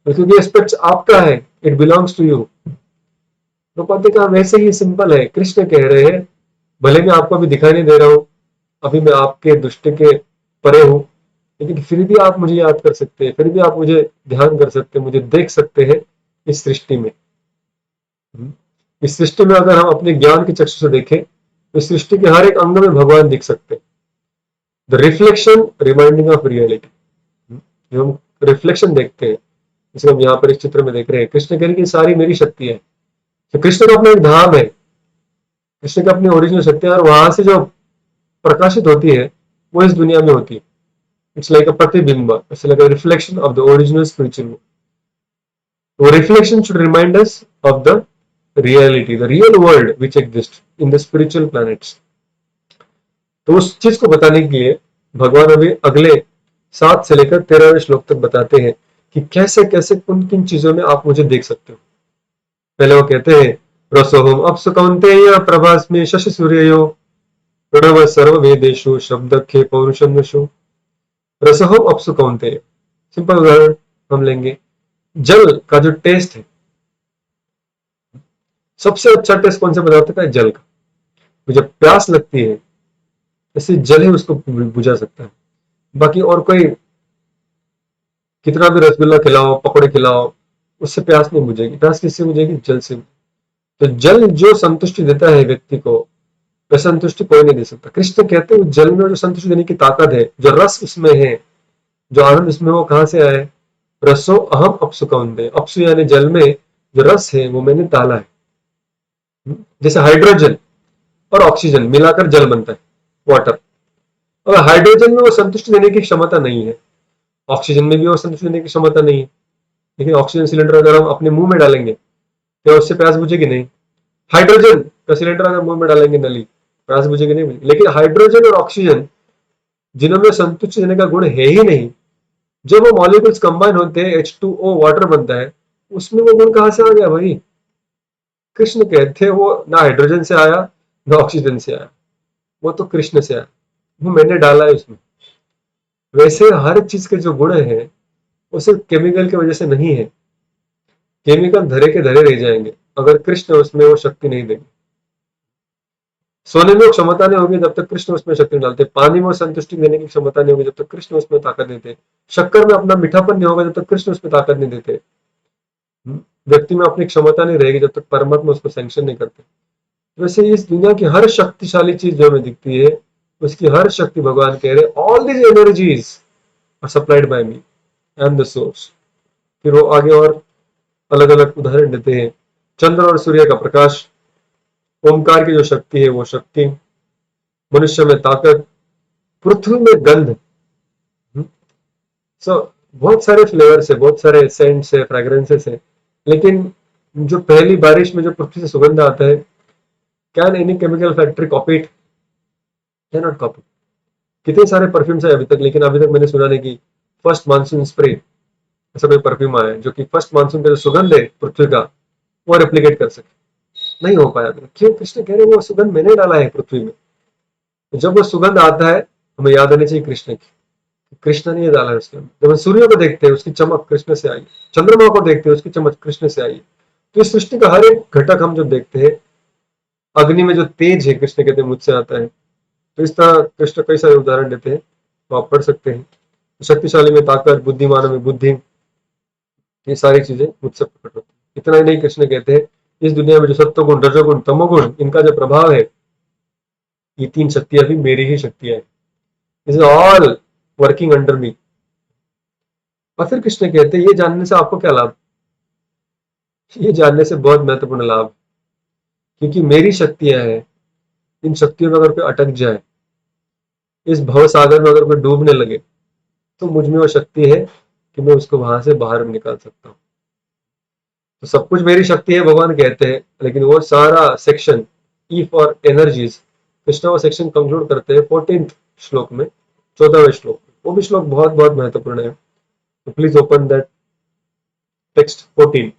क्योंकि एस्पेक्ट आपका है, it belongs to you. Prabhupada ने कहा वैसे ही सिंपल है, कृष्ण कह रहे हैं भले मैं आपको अभी दिखाई नहीं दे रहा हूं, अभी मैं आपके दृष्टि के परे हूं, लेकिन फिर भी आप मुझे याद कर सकते हैं, फिर भी आप मुझे ध्यान कर सकते हैं, मुझे देख सकते हैं इस सृष्टि में। इस सृष्टि में अगर हम अपने ज्ञान के चक्षु से देखें तो इस सृष्टि के हर एक अंग में भगवान दिख सकते हैं। The reflection reminding of reality. जो हम रिफ्लेक्शन देखते हैं, जिसे हम यहाँ पर इस चित्र में देख रहे हैं। कृष्ण कह रहे कि सारी मेरी शक्ति है। तो कृष्ण का अपना एक धाम है, कृष्ण की अपनी ओरिजिनल शक्ति है, और वहां से जो प्रकाशित होती है वो इस दुनिया में होती है। इट्स लाइक अ प्रतिबिंब, it's like a reflection of the original spiritual. वो reflection should remind us of the reality, the real world which exist in the spiritual planets. तो उस चीज को बताने के लिए भगवान अभी अगले 7 से लेकर 13वें श्लोक तक बताते हैं कि कैसे कैसे किन किन चीजों में आप मुझे देख सकते हो। पहले वो कहते हैं, रसोहम अप्सु कौन्तेय प्रभास्मि शशि सूर्ययो प्रणव सर्व वेदेषु शब्दखे पौरुषन्वशु। रसोहम अप्सु कौन्तेय, सिंपल उदाहरण हम लेंगे। जल का जो टेस्ट है, सबसे अच्छा टेस्ट कौन से पदार्थ का है? जल का। तो जब प्यास लगती है, ऐसे जल ही उसको बुझा सकता है। बाकी और कोई कितना भी रसगुल्ला खिलाओ, पकौड़े खिलाओ, उससे प्यास नहीं बुझेगी। प्यास किससे बुझेगी? जल से। तो जल जो संतुष्टि देता है व्यक्ति को, वह संतुष्टि कोई नहीं दे सकता। कृष्ण कहते हैं जल में जो संतुष्टि देने की ताकत है, जो रस उसमें है, जो आनंद उसमें, वो कहां से आए? रसो अहम अपसु कौन्तेय। अपसु यानी जल में जो रस है वो मैंने डाला है। जैसे हाइड्रोजन और ऑक्सीजन मिलाकर जल बनता है, वाटर। और हाइड्रोजन में वो संतुष्टि देने की क्षमता नहीं है, ऑक्सीजन में भी वो संतुष्टि देने की क्षमता नहीं है। लेकिन ऑक्सीजन सिलेंडर अगर हम अपने मुंह में डालेंगे तो उससे प्यास बुझेगी नहीं। हाइड्रोजन का सिलेंडर अगर मुंह में डालेंगे नली, प्यास बुझेगी नहीं बुझेगी। लेकिन हाइड्रोजन और ऑक्सीजन जिनमें संतुष्टि देने का गुण है ही नहीं, जब वो मॉलिक्यूल्स कंबाइन होते हैं H2O वाटर बनता है, उसमें वो गुण कहां से आ गया भाई? कृष्ण कहते हैं वो ना हाइड्रोजन से आया ना ऑक्सीजन से आया, वो तो कृष्ण से आया, वो मैंने डाला है उसमें। वैसे हर चीज के जो गुण है वो सिर्फ केमिकल की वजह से नहीं है। केमिकल धरे के धरे रह जाएंगे अगर कृष्ण उसमें वो शक्ति नहीं देंगे। सोने में वो क्षमता नहीं होगी जब तक कृष्ण उसमें शक्ति नहीं डालते। पानी में संतुष्टि देने की क्षमता नहीं होगी जब तक कृष्ण उसमें ताकत नहीं देते। शक्कर में अपना मीठापन नहीं होगा जब तक कृष्ण उसमें ताकत नहीं देते। व्यक्ति में अपनी क्षमता नहीं रहेगी जब तक परमात्मा उसको सैंक्शन नहीं करते। वैसे इस दुनिया की हर शक्तिशाली चीज जो हमें दिखती है, उसकी हर शक्ति भगवान कह रहे all these energies are supplied by me, I am the source. फिर वो आगे और अलग अलग उदाहरण देते हैं। चंद्र और सूर्य का प्रकाश, ओमकार की जो शक्ति है वो शक्ति, मनुष्य में ताकत, पृथ्वी में गंध। सो बहुत सारे फ्लेवर्स है, बहुत सारे सेंट्स है, फ्रेग्रेंसेस है। लेकिन जो पहली बारिश में जो पृथ्वी से सुगंध आता है, can any chemical factory copy it? Can not copy. कितने सारे परफ्यूम्स है अभी तक, लेकिन अभी तक मैंने सुना नहीं कि फर्स्ट मानसून स्प्रे ऐसा कोई परफ्यूम आया है जो कि फर्स्ट मानसून का जो सुगंध है पृथ्वी का, वो रेप्लिकेट कर सके। नहीं हो पाया। क्यों? कृष्ण कह रहे वो सुगंध मैंने डाला है पृथ्वी में। तो जब वो सुगंध आता है, हमें याद आनी चाहिए कृष्ण की। कृष्ण ने ये डाला है उसके अंदर। जब हम सूर्य को देखते हैं उसकी चमक कृष्ण से आई, चंद्रमा को देखते हैं उसकी चमक कृष्ण से आई। तो इस सृष्टि का हर एक घटक हम जो देखते हैं, अग्नि में जो तेज है कृष्ण कहते हैं मुझसे आता है। तो इस तरह कृष्ण कई सारे उदाहरण देते हैं, तो आप पढ़ सकते हैं। शक्तिशाली में ताकत, बुद्धिमानों में बुद्धि, ये सारी चीजें मुझसे प्रकट होती है। इतना ही नहीं, कृष्ण कहते हैं इस दुनिया में जो सत्वगुण, रजोगुण, तमोगुण, इनका जो प्रभाव है, ये 3 शक्तियां भी मेरी ही शक्तियां हैं। This is all working under मी। और फिर कृष्ण कहते हैं ये जानने से आपको क्या लाभ? ये जानने से बहुत महत्वपूर्ण लाभ, क्योंकि मेरी शक्तियां हैं। इन शक्तियों में अगर कोई अटक जाए, इस भव सागर में अगर कोई डूबने लगे, तो मुझ में वो शक्ति है कि मैं उसको वहां से बाहर निकाल सकता हूँ। तो सब कुछ मेरी शक्ति है भगवान कहते हैं, लेकिन वो सारा section E for energies, Krishna वो सेक्शन कंक्लूड करते हैं 14th श्लोक में, 14वें श्लोक में। वो भी श्लोक बहुत बहुत महत्वपूर्ण है। तो प्लीज ओपन दैट टेक्स्ट 14,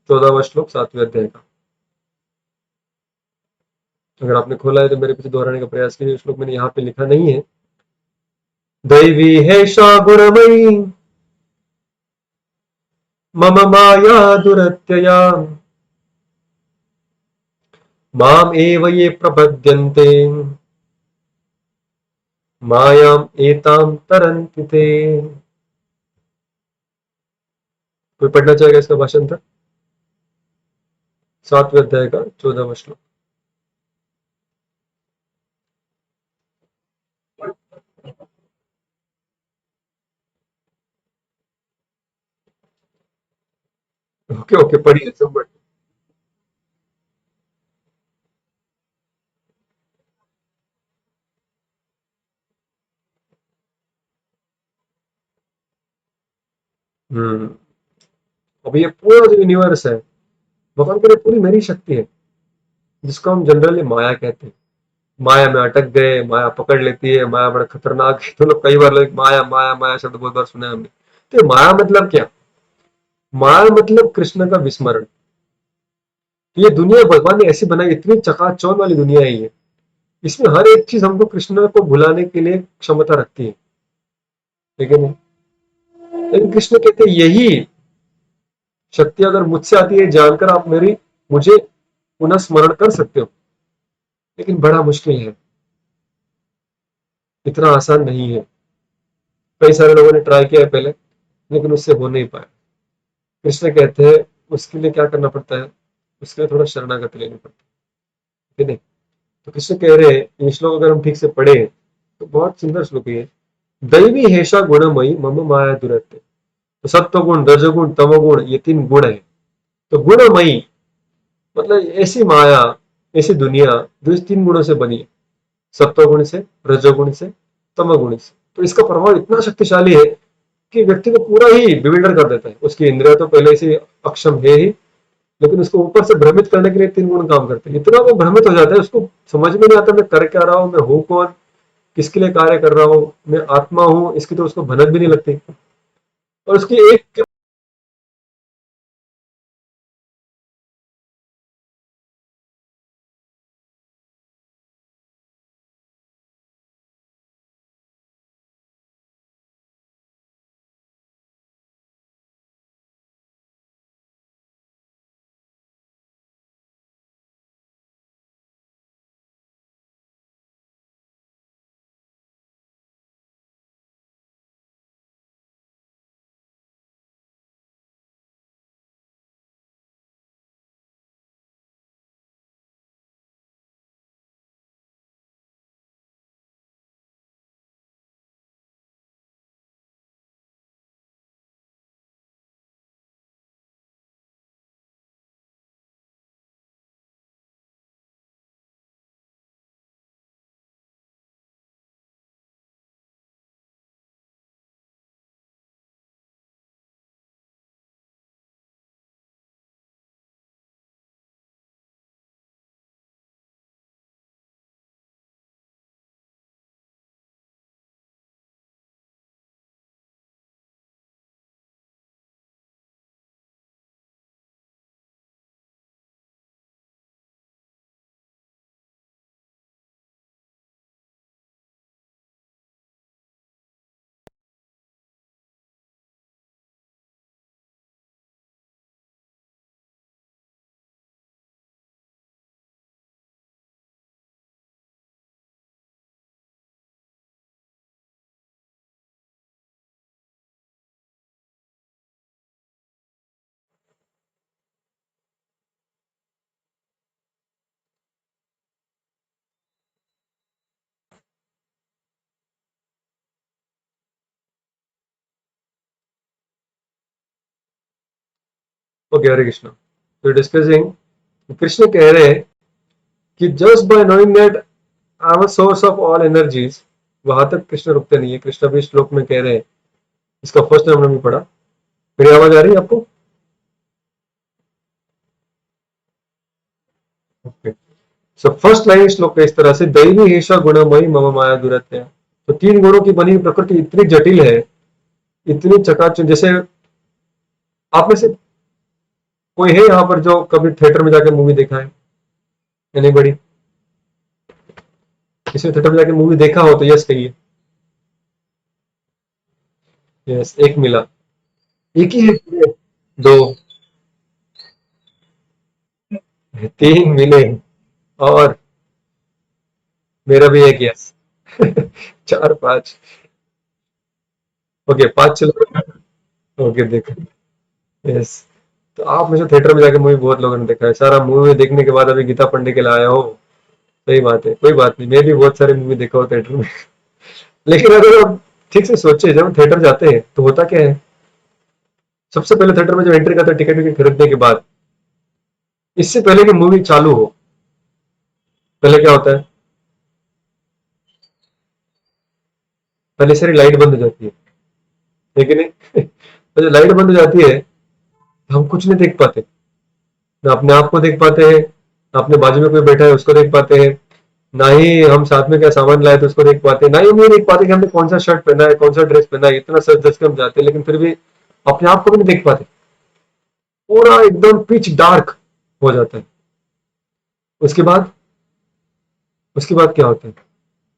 14वां श्लोक 7वें अध्याय का। अगर आपने खोला है तो मेरे पीछे दोहराने का प्रयास कीजिए। श्लोक मैंने यहाँ पे लिखा नहीं है। दैवी हेषा गुणमयी मम माया दुरत्यया माम एव ये प्रपद्यन्ते मायाम एताम तरन्ति ते। कोई पढ़ना चाहेगा इसका भाषांतर? 7वें अध्याय का 14वां श्लोक। ओके ओके, पढ़िए सब बढ़िया। हम्म। अब ये पूरा जो यूनिवर्स है, भगवान करे पूरी मेरी शक्ति है, जिसको हम जनरली माया कहते हैं। माया में अटक गए, माया पकड़ लेती है, माया बड़ा खतरनाक है। तो लोग कई बार लोग माया माया माया शब्द बहुत बार सुना है हमने। तो ये माया मतलब क्या? माया मतलब कृष्ण का विस्मरण। तो ये दुनिया भगवान ने ऐसी बनाई, इतनी चकाचौंध वाली दुनिया है ये। इसमें हर एक चीज हमको कृष्ण को भुलाने के लिए क्षमता रखती है, लेकिन लेकिन कृष्ण कहते हैं यही शक्ति अगर मुझसे आती है, जानकर आप मेरी मुझे पुनः स्मरण कर सकते हो, लेकिन बड़ा मुश्किल है, इतना आसान नहीं है। कई सारे लोगों ने ट्राई किया है पहले, लेकिन उससे हो नहीं पाया। कृष्ण कहते हैं उसके लिए क्या करना पड़ता है, उसके लिए थोड़ा शरणागति लेनी पड़ती है, ठीक है? तो कृष्ण कह रहे हैं, ये श्लोक अगर हम ठीक से पढ़े तो बहुत सुंदर श्लोक है ये। दैवी हेषा गुणमयी मम माया दुरत्य। तो सत्व गुण, रजगुण, तमोगुण, ये तीन गुण है। तो गुणमयी मतलब ऐसी माया, ऐसी दुनिया जो इस तीन गुणों से बनी है, सत्व गुण से, रजोगुण से, तमोगुण से। तो इसका प्रभाव इतना शक्तिशाली है कि व्यक्ति को पूरा ही बिविडर कर देता है। उसकी इंद्रिया तो पहले से अक्षम है ही, लेकिन उसको ऊपर से भ्रमित करने के लिए तीन गुण काम करते हैं। इतना वो भ्रमित हो जाता है, उसको समझ में नहीं आता मैं कर क्या रहा हूँ, मैं हूँ कौन, किसके लिए कार्य कर रहा हूँ, मैं आत्मा हूँ, इसकी तो उसको भनक भी नहीं लगती। और उसकी एक ओके, हरे कृष्ण। तो डिस्कसिंग, कृष्ण कह रहे हैं कि just by knowing that I am a source of all energies, वहां तक कृष्ण रुकते नहीं है। कृष्ण भी श्लोक में कह रहे हैं, इसका फर्स्ट हमने भी पढ़ा। मेरी आवाज आ रही है आपको? ओके। सो फर्स्ट लाइन श्लोक का इस तरह से, दैवी हेषा गुणमयी मम माया दुरत्य। तो तीन गुणों की बनी हुई प्रकृति इतनी जटिल है, इतनी चकाचौंध। जैसे आप में से कोई है यहाँ पर जो कभी थिएटर में जाकर मूवी देखा है? एनीबडी? किसी ने थिएटर में जाकर मूवी देखा हो तो यस कहिए। यस, एक मिला। एक ही है? दो? तीन मिले? और मेरा भी एक यस। चार पांच। ओके, पांच चलो। ओके, देखो। यस। तो आप में से थिएटर में जाके मूवी बहुत लोगों ने देखा है। सारा मूवी देखने के बाद अभी गीता पढ़ने के लिए आया हो। सही बात है, कोई बात नहीं, मैं भी बहुत सारी मूवी देखा हूँ थिएटर में। लेकिन अगर आप ठीक से सोचे, जब थिएटर जाते हैं तो होता क्या है, सबसे पहले थिएटर में जब एंट्री करता है टिकट विकेट खरीदने के बाद, इससे पहले कि मूवी चालू हो, पहले क्या होता है, पहले सारी लाइट बंद हो जाती है, लेकिन तो जब लाइट बंद हो जाती है तो हम कुछ नहीं देख पाते, ना अपने आप को देख पाते हैं, ना अपने बाजू में कोई बैठा है उसको देख पाते हैं, ना ही हम साथ में क्या सामान लाए थे उसको देख पाते हैं, ना ही हम ये देख पाते कि हमने कौन सा शर्ट पहना है, कौन सा ड्रेस पहना है। इतना सच धज के हम जाते हैं, लेकिन फिर भी अपने आप को भी नहीं देख पाते, पूरा एकदम पिच डार्क हो जाता है। उसके बाद उसके बाद क्या होता है,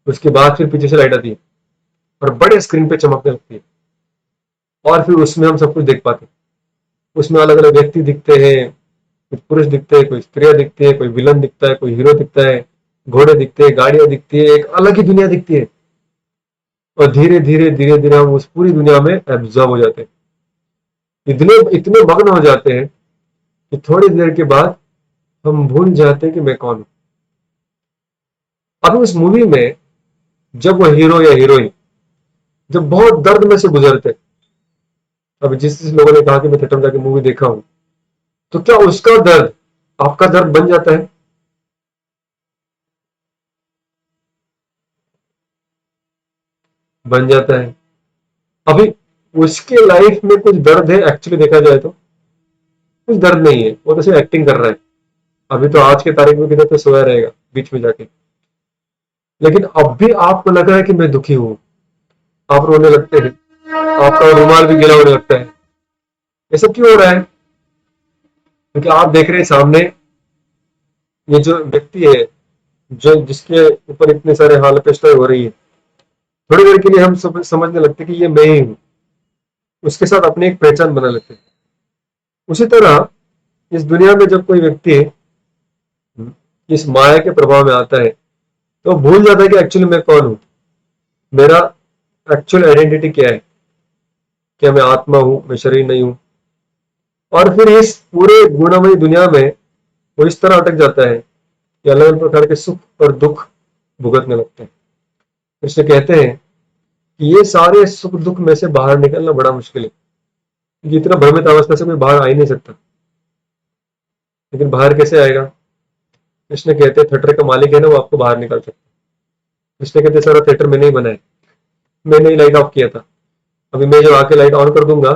उसके बाद फिर पीछे से लाइट आती है और बड़े स्क्रीन पे चमकने लगती है, और फिर उसमें हम सब कुछ देख पाते हैं। उसमें अलग अलग व्यक्ति दिखते हैं, कुछ पुरुष दिखते हैं, कोई स्त्रियां दिखती है, कोई विलन दिखता है, कोई हीरो दिखता है, घोड़े दिखते हैं, गाड़ियां दिखती है, एक अलग ही दुनिया दिखती है। और धीरे धीरे धीरे धीरे हम उस पूरी दुनिया में एब्जॉर्ब हो जाते हैं, इतने इतने मग्न हो जाते हैं कि थोड़ी देर के बाद हम भूल जाते हैं कि मैं कौन हूं। अब उस मूवी में जब वो हीरो या हीरोइन जब बहुत दर्द में से गुजरते, अब जिस जिस लोगों ने कहा कि मैं थिएटर में जाके मूवी देखा हूं, तो क्या उसका दर्द आपका दर्द बन जाता है? बन जाता है। अभी उसके लाइफ में कुछ दर्द है, एक्चुअली देखा जाए तो कुछ दर्द नहीं है, वो तो सिर्फ एक्टिंग कर रहा है। अभी तो आज के तारीख में किधर तो सोया रहेगा बीच में जाके, लेकिन अब भी आपको लग रहा है कि मैं दुखी हूं, आप रोने लगते हैं, आपका रुमाल भी गीला होने लगता है। ये सब क्यों हो रहा है? क्योंकि आप देख रहे हैं सामने ये जो व्यक्ति है, जो जिसके ऊपर इतने सारे हाल पेशा हो रही है, थोड़ी देर के लिए हम सब समझने लगते हैं कि ये मैं ही हूँ, उसके साथ अपनी एक पहचान बना लेते हैं। उसी तरह इस दुनिया में जब कोई व्यक्ति इस माया के प्रभाव में आता है, तो भूल जाता है कि एक्चुअली मैं कौन हूँ, मेरा एक्चुअल आइडेंटिटी क्या है, क्या मैं आत्मा हूँ, मैं शरीर नहीं हूँ। और फिर इस पूरे गुणमयी दुनिया में वो इस तरह अटक जाता है कि अलग अलग प्रकार के सुख और दुख भुगतने लगते हैं। इसलिए कहते हैं कि ये सारे सुख दुख में से बाहर निकलना बड़ा मुश्किल है, क्योंकि इतना भ्रमित अवस्था से कोई बाहर आ ही नहीं सकता। लेकिन बाहर कैसे आएगा? कृष्ण कहते हैं थिएटर का मालिक है ना, वो आपको बाहर निकाल सकता है। कृष्ण कहते सारा थिएटर मैंने ही बनाया, मैंने ही लाइट ऑफ किया था। अभी मैं जब आके लाइट ऑन कर दूंगा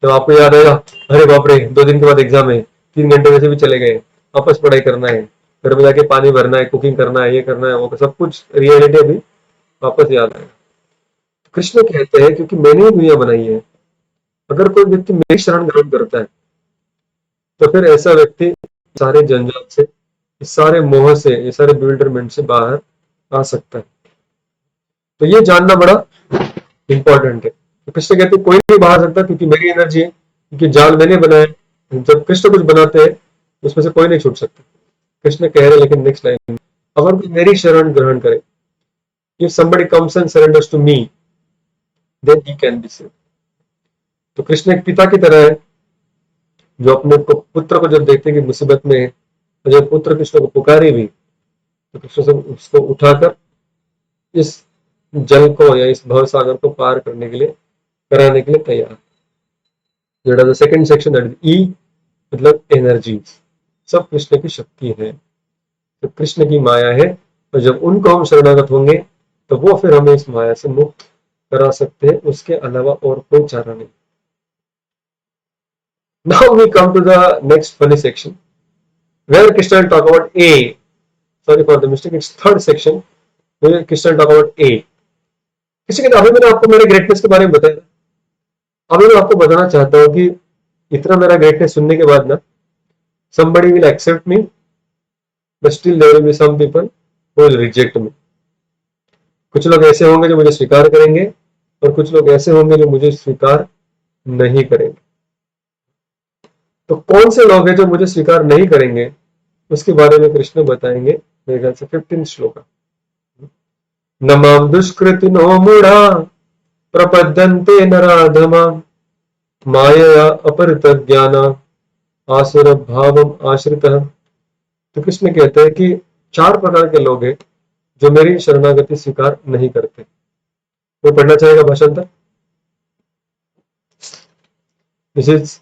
तो आपको याद आएगा, अरे बाप रे 2 दिन के बाद एग्जाम है, 3 घंटे वैसे भी चले गए, वापस पढ़ाई करना है, घर में जाके पानी भरना है, कुकिंग करना है, ये करना है, वो सब कुछ रियलिटी अभी वापस याद आएगा। कृष्ण कहते हैं क्योंकि मैंने ही दुनिया बनाई है, अगर कोई व्यक्ति मेरी शरण ग्रहण करता है तो फिर ऐसा व्यक्ति सारे जंजाल से, इस सारे मोह से, ये सारे बिल्डरमेंट से बाहर आ सकता है। तो ये जानना बड़ा इंपॉर्टेंट है। तो कृष्ण कहते कोई नहीं बाहर आ सकता क्योंकि मेरी एनर्जी है, क्योंकि जाल मैंने बनाया है। जब कृष्ण कुछ बनाते हैं उसमें से कोई नहीं छूट सकता। कृष्ण कह रहे लेकिन नेक्स्ट लाइन, अगर कोई मेरी शरण ग्रहण करे, if somebody comes and surrenders to me then he can be saved। तो कृष्ण एक पिता की तरह है, जो अपने पुत्र को जब देखते हैं कि मुसीबत में है, तो जब पुत्र कृष्ण को पुकारे भी, तो कृष्ण से उसको उठाकर इस जल को या इस भव सागर को पार करने के लिए, कराने के लिए तैयार। That is the second section, that is E, मतलब एनर्जी। सब कृष्ण की शक्ति है, तो कृष्ण की माया है, और जब उनको हम शरणागत होंगे तो वो फिर हमें इस माया से मुक्त करा सकते हैं, उसके अलावा और कोई चारा नहीं। Now we come to the next funny section where Krishna will talk about A. Sorry for the mistake, it's third section where Krishna will talk about A। किसी के अभी मैंने आपको मेरे ग्रेटनेस के बारे में बताया, अभी मैं आपको बताना चाहता हूँ कि इतना मेरा ग्रेटनेस सुनने के बाद ना, somebody will accept me but still there will be some people who will reject me। कुछ लोग ऐसे होंगे जो मुझे स्वीकार करेंगे, और कुछ लोग ऐसे होंगे जो मुझे स्वीकार नहीं करेंगे। तो कौन से लोग हैं जो मुझे स्वीकार नहीं करेंगे, उसके बारे में कृष्ण बताएंगे मेरे ख्याल से 15 श्लोक। नमाम दुष्कृतिनो मूढ़ा प्रपद्यन्ते नराधमा मायया अपहृत ज्ञाना आसुर भावम आश्रितः। तो कृष्ण कहते हैं कि 4 प्रकार के लोग हैं जो मेरी शरणागति स्वीकार नहीं करते। वो पढ़ना चाहेगा भाषांतर? दिस इज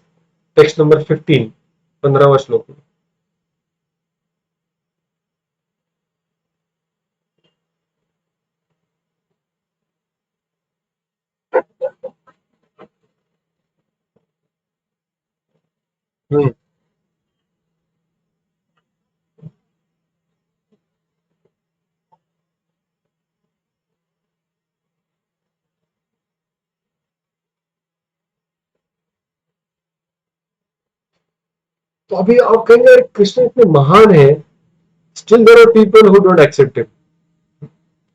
टेक्स्ट नंबर 15, 15वां श्लोक। हम्म। तो अभी आप कहेंगे अरे कृष्ण इतने महान है, still there are people who don't accept him.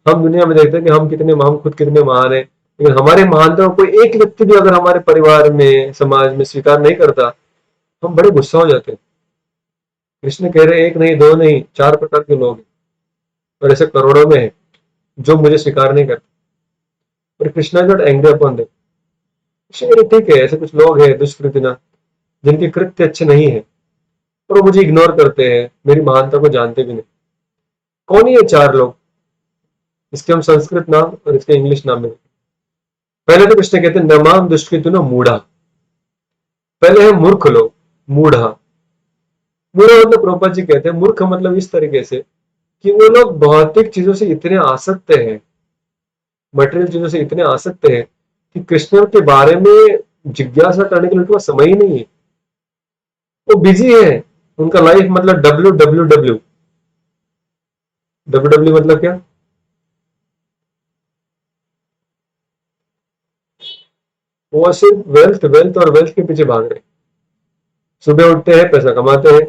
हम दुनिया में देखते हैं कि हम खुद कितने महान हैं, लेकिन हमारे महानता को कोई एक व्यक्ति भी अगर हमारे परिवार में, समाज में स्वीकार नहीं करता, हम बड़े गुस्सा हो जाते हैं। कृष्ण कह रहे एक नहीं, दो नहीं, 4 प्रकार के लोग हैं, और ऐसे करोड़ों में है जो मुझे स्वीकार नहीं करते। और Krishna is not angry upon them. Krishna कह रहे ठीक है, ऐसे कुछ लोग हैं दुष्कृतिना, जिनके कृत्य अच्छे नहीं है, और वो मुझे इग्नोर करते हैं, मेरी महानता को जानते भी नहीं। कौन है ये 4 लोग? इसके हम संस्कृत नाम और इसके इंग्लिश नाम में। पहले तो कृष्ण कहते हैं नमाम दुष्कृति न मूढ़ा। पहले है मूर्ख लोग, मूढ़ा। मूढ़ा मतलब प्रभुपाद जी कहते हैं मूर्ख मतलब इस तरीके से कि वो लोग भौतिक चीजों से इतने आसक्त हैं, मटेरियल चीजों से इतने आसक्त हैं कि कृष्ण के बारे में जिज्ञासा करने के लिए उनके पास समय ही नहीं है। वो बिजी है, उनका लाइफ मतलब W W W. W W मतलब क्या? वो सिर्फ वेल्थ वेल्थ और वेल्थ के पीछे भाग रहे हैं। सुबह उठते हैं, पैसा कमाते हैं,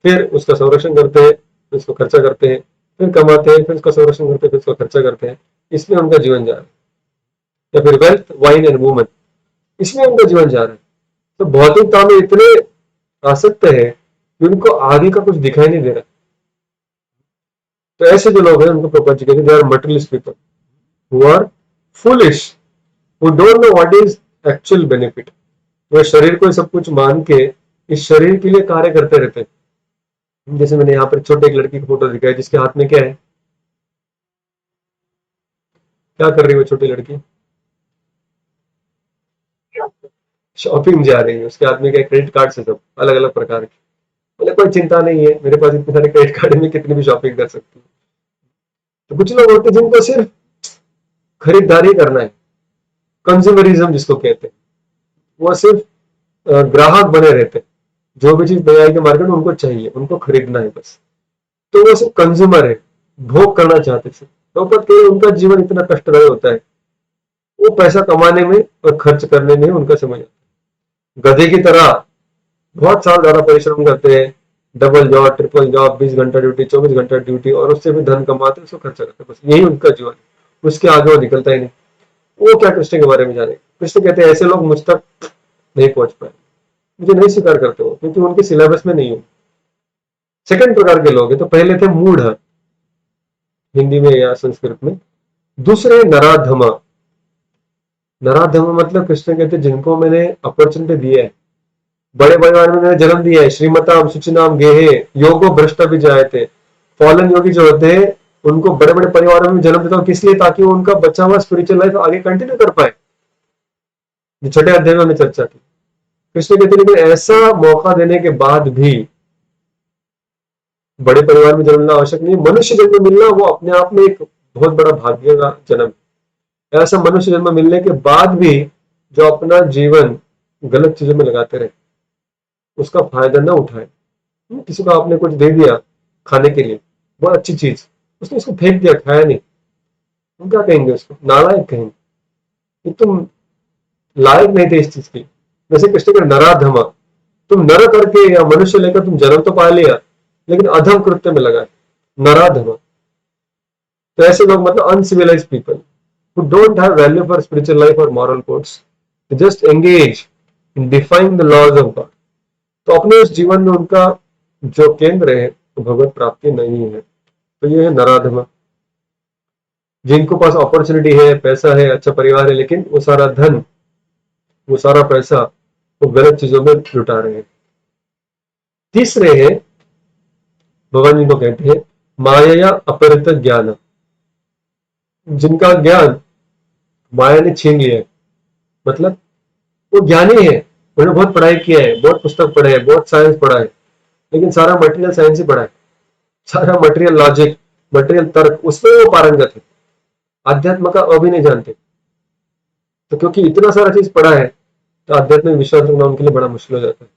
फिर उसका संरक्षण करते हैं, फिर उसको खर्चा करते हैं, फिर कमाते हैं, फिर उसका संरक्षण करते हैं, फिर उसको खर्चा करते हैं। इसमें उनका जीवन जा रहा है। या फिर वेल्थ, वाइन एंड वुमन, इसमें उनका जीवन जा रहा है। तो भौतिकता में इतने आसक्त है कि उनको आगे का कुछ दिखाई नहीं दे रहा। तो ऐसे जो लोग हैं उनको प्रभुपाद जी कहते हैं they are materialist people who are foolish, who don't know what is actual benefit. वो शरीर को सब कुछ मान के इस शरीर के लिए कार्य करते रहते हैं। जैसे मैंने यहाँ पर छोटे एक लड़की की फोटो दिखाई, जिसके हाथ में क्या है? क्या कर रही है वो छोटी लड़की? शॉपिंग जा रही है। उसके हाथ में क्या? क्रेडिट कार्ड से, सब अलग अलग प्रकार के। बोले कोई चिंता नहीं है, मेरे पास इतने सारे क्रेडिट कार्ड में कितनी भी शॉपिंग कर सकती हूँ। तो कुछ लोग होते हैं जिनको सिर्फ खरीदारी करना है, कंज्यूमरिज्म जिसको कहते हैं। वो सिर्फ ग्राहक बने रहते हैं, जो भी चीज नई आएगी मार्केट में उनको चाहिए, उनको खरीदना है बस। तो वो सिर्फ कंज्यूमर है, भोग करना चाहते थे। तो पता है उनका जीवन इतना कष्टदायक होता है, वो पैसा कमाने में और खर्च करने में उनका समय जाता है। गधे की तरह बहुत साल ज्यादा परिश्रम करते हैं, डबल जॉब, ट्रिपल जॉब, 20 घंटा ड्यूटी, 24 घंटा ड्यूटी, और उससे भी धन कमाते हैं, उसको खर्चा करते हैं, बस यही उनका जीवन है। उसके आगे वो निकलता ही नहीं। वो क्या कृष्ण के बारे में जाने? कृष्ण कहते हैं ऐसे लोग मुझ तक नहीं पहुंच पाए, मुझे नहीं स्वीकार करते हो, क्योंकि उनके सिलेबस में नहीं हो। सेकंड प्रकार के लोग हैं, तो पहले थे मूढ़ हिंदी में या संस्कृत में, दूसरे नराधमा। नराधमा मतलब कृष्ण कहते हैं जिनको मैंने अपॉर्चुनिटी दी है, बड़े परिवार में मैंने जन्म दिया है, श्रीमताम सुचिनाम गेहे योगो भ्रष्ट भी जाए थे। फॉलन योगी जो होते हैं उनको बड़े बड़े परिवारों में जन्म देता हूँ, किस लिए? ताकि वो उनका बचा हुआ स्पिरिचुअल लाइफ आगे कंटिन्यू कर पाए, जो छठे अध्याय में हमने चर्चा की। कृष्ण कहते हैं लेकिन ऐसा मौका देने के बाद भी बड़े परिवार में जन्म लेना आवश्यक नहीं। मनुष्य जन्म मिलना वो अपने आप में एक बहुत बड़ा भाग्य का जन्म है। ऐसा मनुष्य जन्म मिलने के बाद भी जो अपना जीवन गलत चीजों में लगाते रहे, उसका फायदा न उठाए। किसी को आपने कुछ दे दिया खाने के लिए, बहुत अच्छी चीज, उसने उसको फेंक दिया, खाया नहीं, तुम क्या कहेंगे? उसको नालायक कहेंगे कि तुम लायक नहीं थे इस चीज की। वैसे कृष्ण का नराधमा, तुम नर करके या मनुष्य लेकर तुम जन्म तो पा लिया, लेकिन अधम कृत्य में लगा, नराधमा। तो ऐसे लोग मतलब uncivilised people who don't have value for spiritual life or moral codes, they just engage in defying the laws of God। तो अपने उस जीवन में उनका जो केंद्र है वो भगवत प्राप्ति नहीं है। तो ये है नराधमा। जिनको पास अपॉर्चुनिटी है, पैसा है, अच्छा परिवार है, लेकिन वो सारा धन, वो सारा पैसा वो गलत चीजों में लुटा रहे हैं। तीसरे है, भगवान जी को कहते हैं माया अपहृत ज्ञान, जिनका ज्ञान माया ने छीन लिया है। मतलब वो ज्ञानी है, उन्होंने बहुत पढ़ाई किया है, बहुत पुस्तक पढ़े है, बहुत साइंस पढ़ा है, लेकिन सारा मटेरियल साइंस ही पढ़ा है, सारा मटेरियल लॉजिक, मटेरियल तर्क, उसमें वो पारंगत है, आध्यात्म का अभी नहीं जानते। तो क्योंकि इतना सारा चीज पढ़ा है, तो आध्यात्मिक विश्वास रखना उनके लिए बड़ा मुश्किल हो जाता है।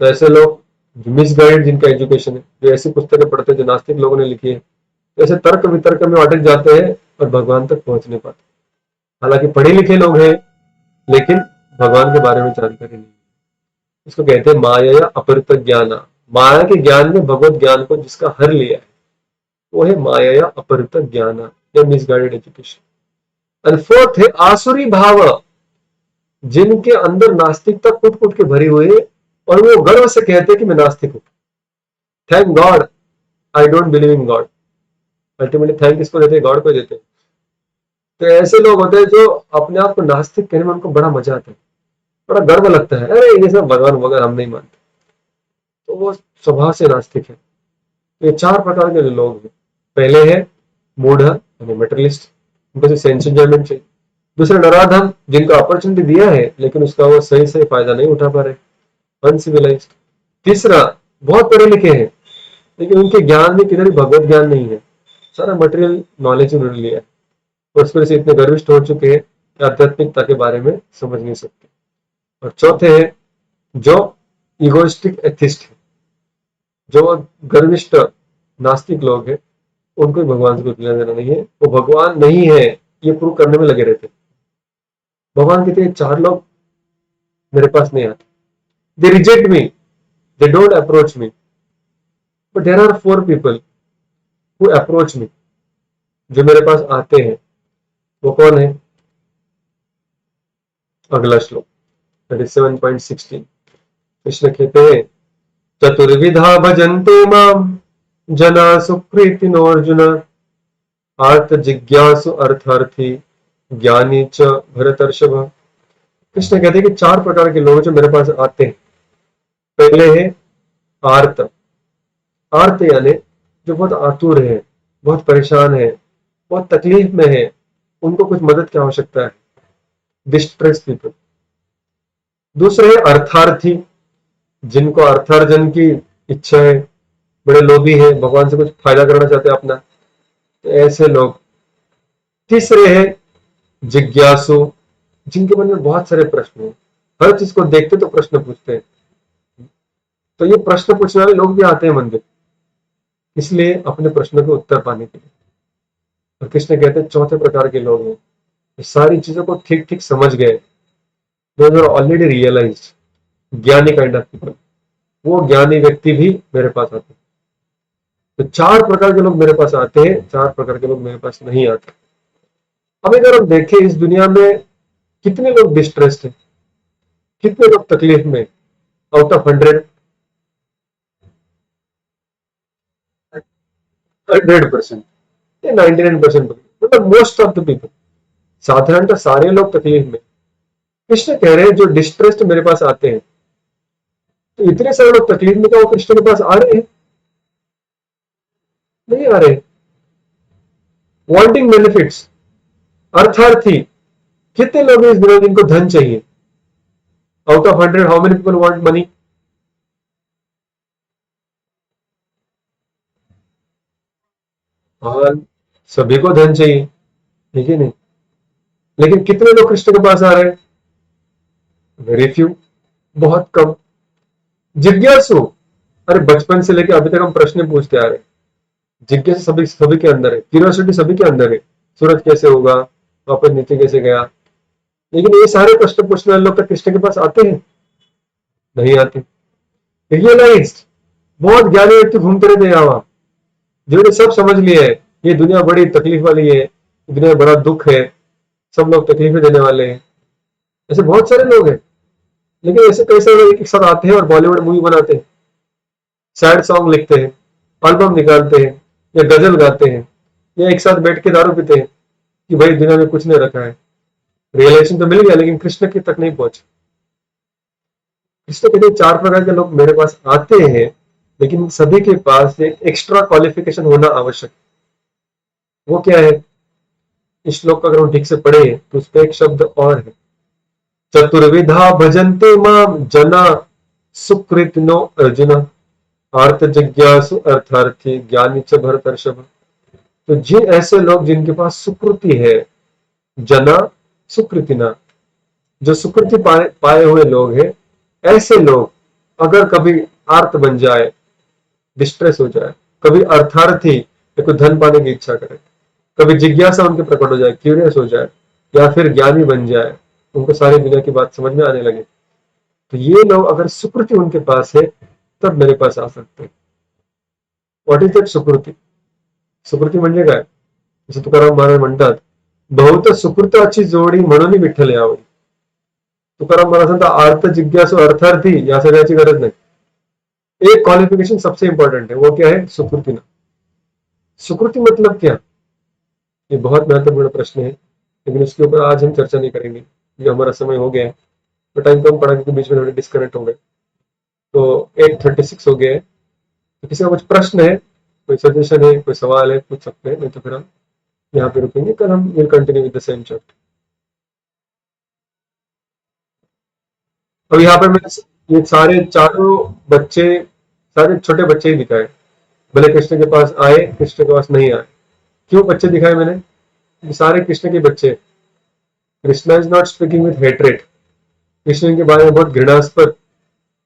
तो ऐसे लोग मिसगाइड जिनका एजुकेशन है, जो ऐसी पुस्तकें पढ़ते हैं जो नास्तिक लोगों ने लिखी है, तो ऐसे तर्क वितर्क में अटक जाते हैं और भगवान तक पहुंच नहीं पाते। हालांकि पढ़े लिखे लोग हैं, लेकिन भगवान के बारे में जानकारी नहीं। इसको कहते हैं माया या अपहृत ज्ञान। माया के ज्ञान ने भगवत ज्ञान को जिसका हर लिया है, वो है माया या अपहृत ज्ञान या मिसगाइडेड एजुकेशन। और फोर्थ है आसुरी भाव, जिनके अंदर नास्तिकता कूट कूट के भरी हुई है और वो गर्व से कहते हैं कि मैं नास्तिक हूं। Thank God I don't believe in God. Ultimately thank किसको देते हैं? गॉड को देते हैं। तो ऐसे लोग होते हैं जो अपने आप को नास्तिक कहने में उनको बड़ा मजा आता है, बड़ा गर्व लगता है, अरे ये सब भगवान वगैरह हम नहीं मानते, तो वो स्वभाव से नास्तिक है। तो ये चार प्रकार के लोग हैं। पहले है मूढ़ यानी मेटरलिस्ट, उनको सेंस एंजॉयमेंट चाहिए। दूसरे नराधम, जिनको अपॉर्चुनिटी दिया है लेकिन उसका वो सही से फायदा नहीं उठा पा रहे, अनसिविलाइज्ड। तीसरा बहुत पढ़े लिखे हैं, लेकिन उनके ज्ञान में किधर भगवत ज्ञान नहीं है, सारा मटेरियल नॉलेज उन्होंने लिया है और उस पर से इतने गर्विष्ठ हो चुके हैं कि आध्यात्मिकता के बारे में समझ नहीं सकते। और चौथे है जो इगोइस्टिक एथिस्ट है, जो गर्विष्ठ नास्तिक लोग हैं, उनको भगवान से कुछ लेना देना नहीं है, वो भगवान नहीं है ये प्रूव करने में लगे रहते। भगवान कहते हैं चार लोग मेरे पास नहीं आते, they reject me, they don't approach me, but there are four people who approach me, जो मेरे पास आते हैं। वो कौन है? अगला श्लोक 37.16 कृष्ण कहते हैं चतुर्विधा भजन्ते माम जना सुकृतिनो अर्जुन, आर्थ जिज्ञासु अर्थार्थी ज्ञानी च भरतर्षभ। कृष्ण कहते हैं कि चार प्रकार के लोग जो मेरे पास आते हैं। पहले है आर्त। आर्त यानी जो बहुत आतुर है, बहुत परेशान है, बहुत तकलीफ में है, उनको कुछ मदद की आवश्यकता है, डिस्ट्रेस पीपल। दूसरे है अर्थार्थी, जिनको अर्थार्जन की इच्छा है, बड़े लोभी है, भगवान से कुछ फायदा करना चाहते हैं अपना, तो ऐसे लोग। तीसरे है जिज्ञासु, जिनके मन में बहुत सारे प्रश्न हैं, हर चीज को देखते तो प्रश्न पूछते हैं। तो ये प्रश्न पूछने वाले लोग भी आते हैं मंदिर, इसलिए अपने प्रश्नों के उत्तर पाने के लिए। और कृष्ण कहते हैं चौथे प्रकार के लोग हैं, सारी चीजों को ठीक ठीक समझ गए, ऑलरेडी रियलाइज्ड, ज्ञानी काइंड ऑफ पीपल, वो ज्ञानी व्यक्ति भी मेरे पास आते हैं। तो चार प्रकार के लोग मेरे पास आते हैं, चार प्रकार के लोग मेरे पास नहीं आते। अब अगर हम देखें इस दुनिया में कितने लोग डिस्ट्रेस्ड हैं, कितने लोग तकलीफ में, आउट ऑफ 100 100% या 99%, मतलब मोस्ट ऑफ द पीपल, साधारणतः सारे लोग तकलीफ में। कृष्ण कह रहे हैं जो डिस्ट्रेस्ड मेरे पास आते हैं, तो इतने सारे लोग तकलीफ में, क्या वो कृष्ण के पास आ रहे हैं? नहीं आ रहे। वांटिंग बेनिफिट्स, अर्थार्थी, कितने लोग इस दुनिया जिनको धन चाहिए? Out of 100 how many people want money? हाँ, सभी को धन चाहिए, ठीक है नहीं, लेकिन कितने लोग कृष्ण के पास आ रहे हैं? वेरी फ्यू, बहुत कम। जिज्ञासु, अरे बचपन से लेकर अभी तक हम प्रश्न पूछते आ रहे हैं, जिज्ञासा सभी सभी के अंदर है, क्यूरियोसिटी सभी के अंदर है, सूरज कैसे होगा, वापस नीचे कैसे गया, लेकिन ये सारे प्रश्न पूछने वाले लोग का कृष्ण के पास आते हैं? नहीं आते। रियलाइज्ड, बहुत ज्ञानी व्यक्ति घूमते रहते हैं यहाँ, जिन्होंने सब समझ लिया है, ये दुनिया बड़ी तकलीफ वाली है, दुनिया बड़ा दुख है, सब लोग तकलीफें देने वाले हैं, ऐसे बहुत सारे लोग हैं। लेकिन ऐसे कई सारे लोग एक साथ आते हैं और बॉलीवुड मूवी बनाते हैं, सैड सॉन्ग लिखते हैं, एल्बम निकालते हैं, या गजल गाते हैं, या एक साथ बैठ के दारू पीते हैं कि भाई दुनिया में कुछ नहीं रखा है। रियलाइजेशन तो मिल गया, लेकिन कृष्ण के तक नहीं पहुंचे। कृष्ण कहते चार प्रकार के लोग मेरे पास आते हैं, लेकिन सभी के पास एक एक्स्ट्रा क्वालिफिकेशन होना आवश्यक। वो क्या है? इस श्लोक का अगर हम ठीक से पढ़े तो उस पर एक शब्द और है, चतुर्विधा भजन्ते माम जना सुकृतिनो अर्जुन अर्थ जिज्ञासु अर्थार्थी ज्ञानी च भरतर्षभ। तो जिन ऐसे लोग जिनके पास सुकृति है, जना सुकृतिना, जो सुकृति पाए हुए लोग हैं, ऐसे लोग अगर कभी आर्त बन जाए, डिस्ट्रेस हो जाए, कभी अर्थार्थी या कोई धन पाने की इच्छा करे, कभी जिज्ञासा उनके प्रकट हो जाए, क्यूरियस हो जाए, या फिर ज्ञानी बन जाए, उनको सारी दुनिया की बात समझ में आने लगे, तो ये लोग अगर सुकृति उनके पास है तब मेरे पास आ सकते हैं। व्हॉट इज दॅट सुकृती? सुकृती म्हणजे काय? जसं तुकाराम महाराज म्हणतात, बहुत सुकृताची जोडी म्हणून विठ्ठल यावं. तुकाराम महाराज म्हणतात अर्थ जिज्ञासु अर्थार्थी या सगळ्याची गरज नाही. एक क्वालिफिकेशन सबसे इंपॉर्टेंट है, वो क्या है? सुकृति ना. सुकृति मतलब क्या? ये बहुत महत्वपूर्ण प्रश्न है, लेकिन उसके ऊपर आज हम चर्चा नहीं करेंगे, ये हमारा समय हो गया है, तो टाइम कम पड़ा क्योंकि बीच में थोड़े डिस्कनेक्ट हो गए. तो 8:36 हो गया है. तो किसी का कुछ प्रश्न है, कोई सजेशन है, कोई सवाल है, पूछ सकते हैं, नहीं तो फिर हम यहाँ पे रुकेंगे. कल हम will continue with the same chapter. अब यहाँ पे मैं ये सारे चारों बच्चे, सारे छोटे बच्चे ही दिखाए, भले कृष्ण के पास आए, कृष्ण के पास नहीं आए. क्यों बच्चे दिखाए मैंने? ये सारे कृष्ण के बच्चे. Krishna is not speaking with hatred. Krishna के बारे में बहुत घृणास्पद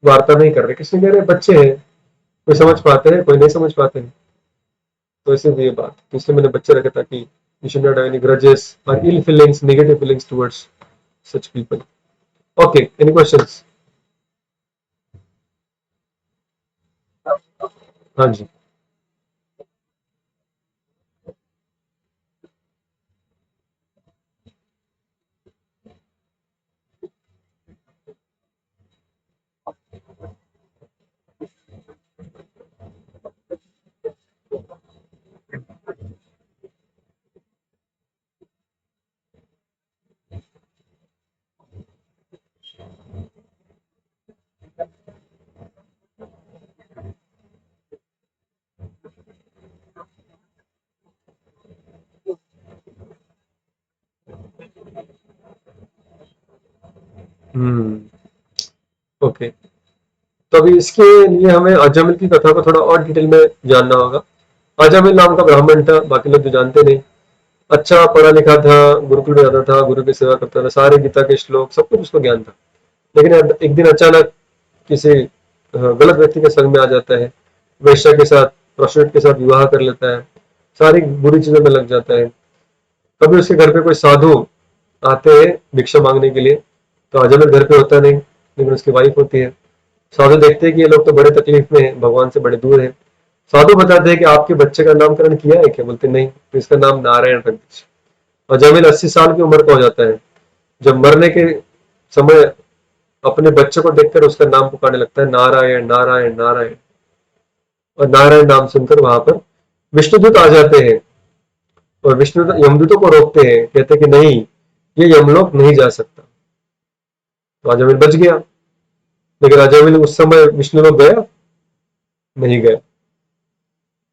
वार्ता नहीं कर रहे. कृष्ण कह रहे बच्चे हैं, कोई समझ पाते हैं, कोई नहीं समझ पाते हैं. तो इसलिए ये बात, तो इसलिए मैंने बच्चे रखे ताकि you should not have any grudges or ill feelings, negative feelings towards such people. Okay, any questions? हाँ जी. ओके. तो अभी इसके लिए हमें अजामिल की कथा को थोड़ा और डिटेल में जानना होगा. अजामिल नाम का ब्राह्मण था, बाकी लोग तो जानते नहीं. अच्छा पढ़ा लिखा था, गुरुकुल में जाता था, गुरु की सेवा करता था, सारे गीता के श्लोक सब कुछ उसको ज्ञान था. लेकिन एक दिन अचानक किसी गलत व्यक्ति के संग में आ जाता है, वेश्या के साथ, प्रोस्टिट्यूट के साथ विवाह कर लेता है, सारी बुरी चीजों में लग जाता है. कभी उसके घर पे कोई साधु आते हैं भिक्षा मांगने के लिए, तो अजामिल घर पे होता नहीं, लेकिन उसकी वाइफ होती है. साधु देखते हैं कि ये लोग तो बड़े तकलीफ में हैं, भगवान से बड़े दूर हैं. साधु बताते हैं कि आपके बच्चे का नामकरण किया है क्या? बोलते नहीं. तो इसका नाम नारायण रख दीजिए. और अजामिल 80 साल की उम्र का हो जाता है. जब मरने के समय अपने बच्चे को देखकर उसका नाम पुकारने लगता है, नारायण नारायण नारायण. और नारायण नाम सुनकर वहां पर विष्णुदूत आ जाते हैं, और विष्णु यमदूतों को रोकते हैं, कहते हैं कि नहीं, ये यमलोक नहीं जा सकता. तो अजामिल बच गया. लेकिन अजामिल उस समय विष्णुलोक गया नहीं गया.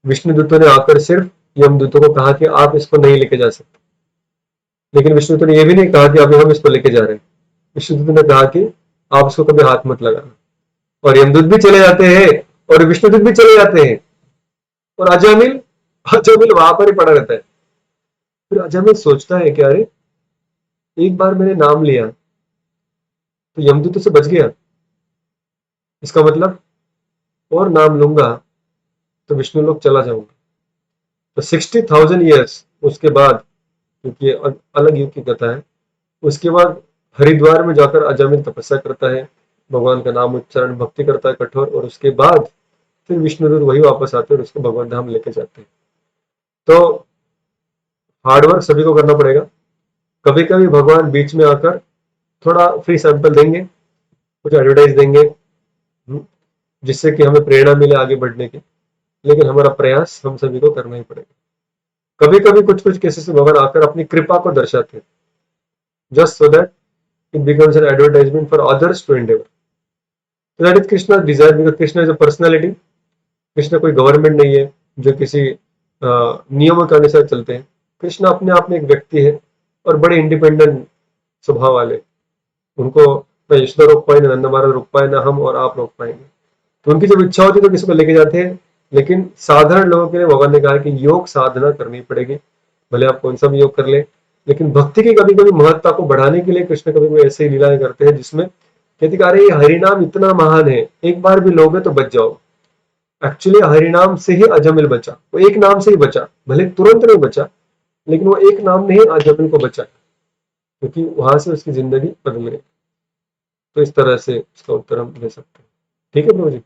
विष्णुदूतों ने आकर सिर्फ यमदूतों को कहा कि आप इसको नहीं लेके जा सकते. लेकिन विष्णुदूतों ने यह भी नहीं कहा कि अभी हम इसको लेके जा रहे हैं. विष्णुदूतों ने कहा कि आप इसको कभी हाथ मत लगाना. और यमदूत भी चले जाते हैं और विष्णुदूत भी चले जाते हैं, और अजामिल अजामिल वहां पर ही पड़ा रहता है. फिर अजामिल सोचता है कि अरे, एक बार मैंने नाम लिया तो यमदूतों से बच गया, इसका मतलब और नाम लूंगा तो विष्णु लोक चला जाऊंगा. तो 60,000 ईयर्स उसके बाद, क्योंकि ये अलग युग की कथा है, उसके बाद हरिद्वार में जाकर अजामिल तपस्या करता है, भगवान का नाम उच्चारण भक्ति करता है कठोर, और उसके बाद फिर विष्णुदूत वही वापस आते हैं और उसको भगवान धाम लेके जाते हैं. तो हार्डवर्क सभी को करना पड़ेगा. कभी कभी भगवान बीच में आकर थोड़ा फ्री सैंपल देंगे, कुछ एडवर्टाइज देंगे, जिससे कि हमें प्रेरणा मिले आगे बढ़ने की. लेकिन हमारा प्रयास हम सभी को करना ही पड़ेगा. कभी कभी कुछ कुछ केसेस में भगवान आकर अपनी कृपा को दर्शाते हैं, just so that it becomes an advertisement for others to endeavour. So that is Krishna's desire, because Krishna is a personality. Krishna कोई गवर्नमेंट नहीं है जो किसी नियमों के अनुसार चलते हैं. कृष्ण अपने आप में एक व्यक्ति है और बड़े इंडिपेंडेंट स्वभाव वाले. उनको ना यशोदा रोक पाए, ना नंद महाराज रोक पाए, ना हम और आप रोक पाएंगे। तो उनकी जब इच्छा होती है तो किसी को लेके जाते हैं, लेकिन साधारण लोगों के लिए भगवान ने कहा कि योग साधना करनी पड़ेगी। भले आप कौन सा भी योग कर ले, लेकिन भक्ति की कभी कभी महत्ता को बढ़ाने के लिए कृष्ण कभी कभी ऐसे ही लीलाएं करते हैं जिसमें कहते कि अरे ये हरिनाम इतना महान है, एक बार भी लोगे तो बच जाओ। एक्चुअली हरिनाम से ही अजमिल बचा, वो एक नाम से ही बचा, भले तुरंत नहीं बचा, लेकिन वो एक नाम ने ही अजमिल को बचा, क्योंकि वहां से उसकी जिंदगी बदल गई। तो इस तरह से इसका उत्तर हम दे सकते हैं। ठीक है प्रभु जी।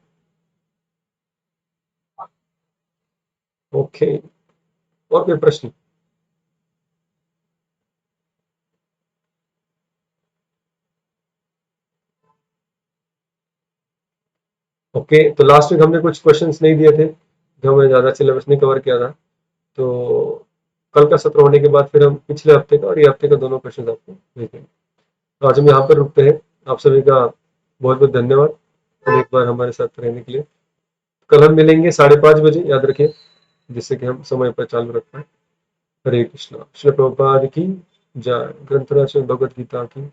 ओके, और कोई प्रश्न? ओके, तो लास्ट वीक हमने कुछ क्वेश्चंस नहीं दिए थे, जो हमें ज्यादा सिलेबस नहीं कवर किया था। तो कल का सत्र होने के बाद फिर हम पिछले हफ्ते का और ये हफ्ते का दोनों क्वेश्चन आपको भेज देंगे। तो आज हम यहाँ पर रुकते हैं। आप सभी का बहुत बहुत धन्यवाद और एक बार हमारे साथ रहने के लिए। कल हम मिलेंगे 5:30 बजे, याद रखिए, जिससे कि हम समय पर चालू रख पाए। हरे कृष्णा। श्री प्रभुपाद की जय। ग्रंथराज श्रीमद् भगवद गीता की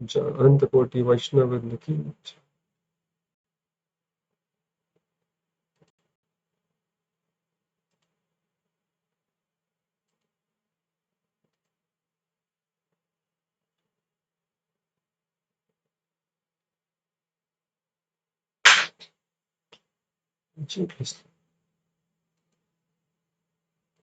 जय। अनंत कोटि वैष्णव वृंद की जय। जी कृष्ण।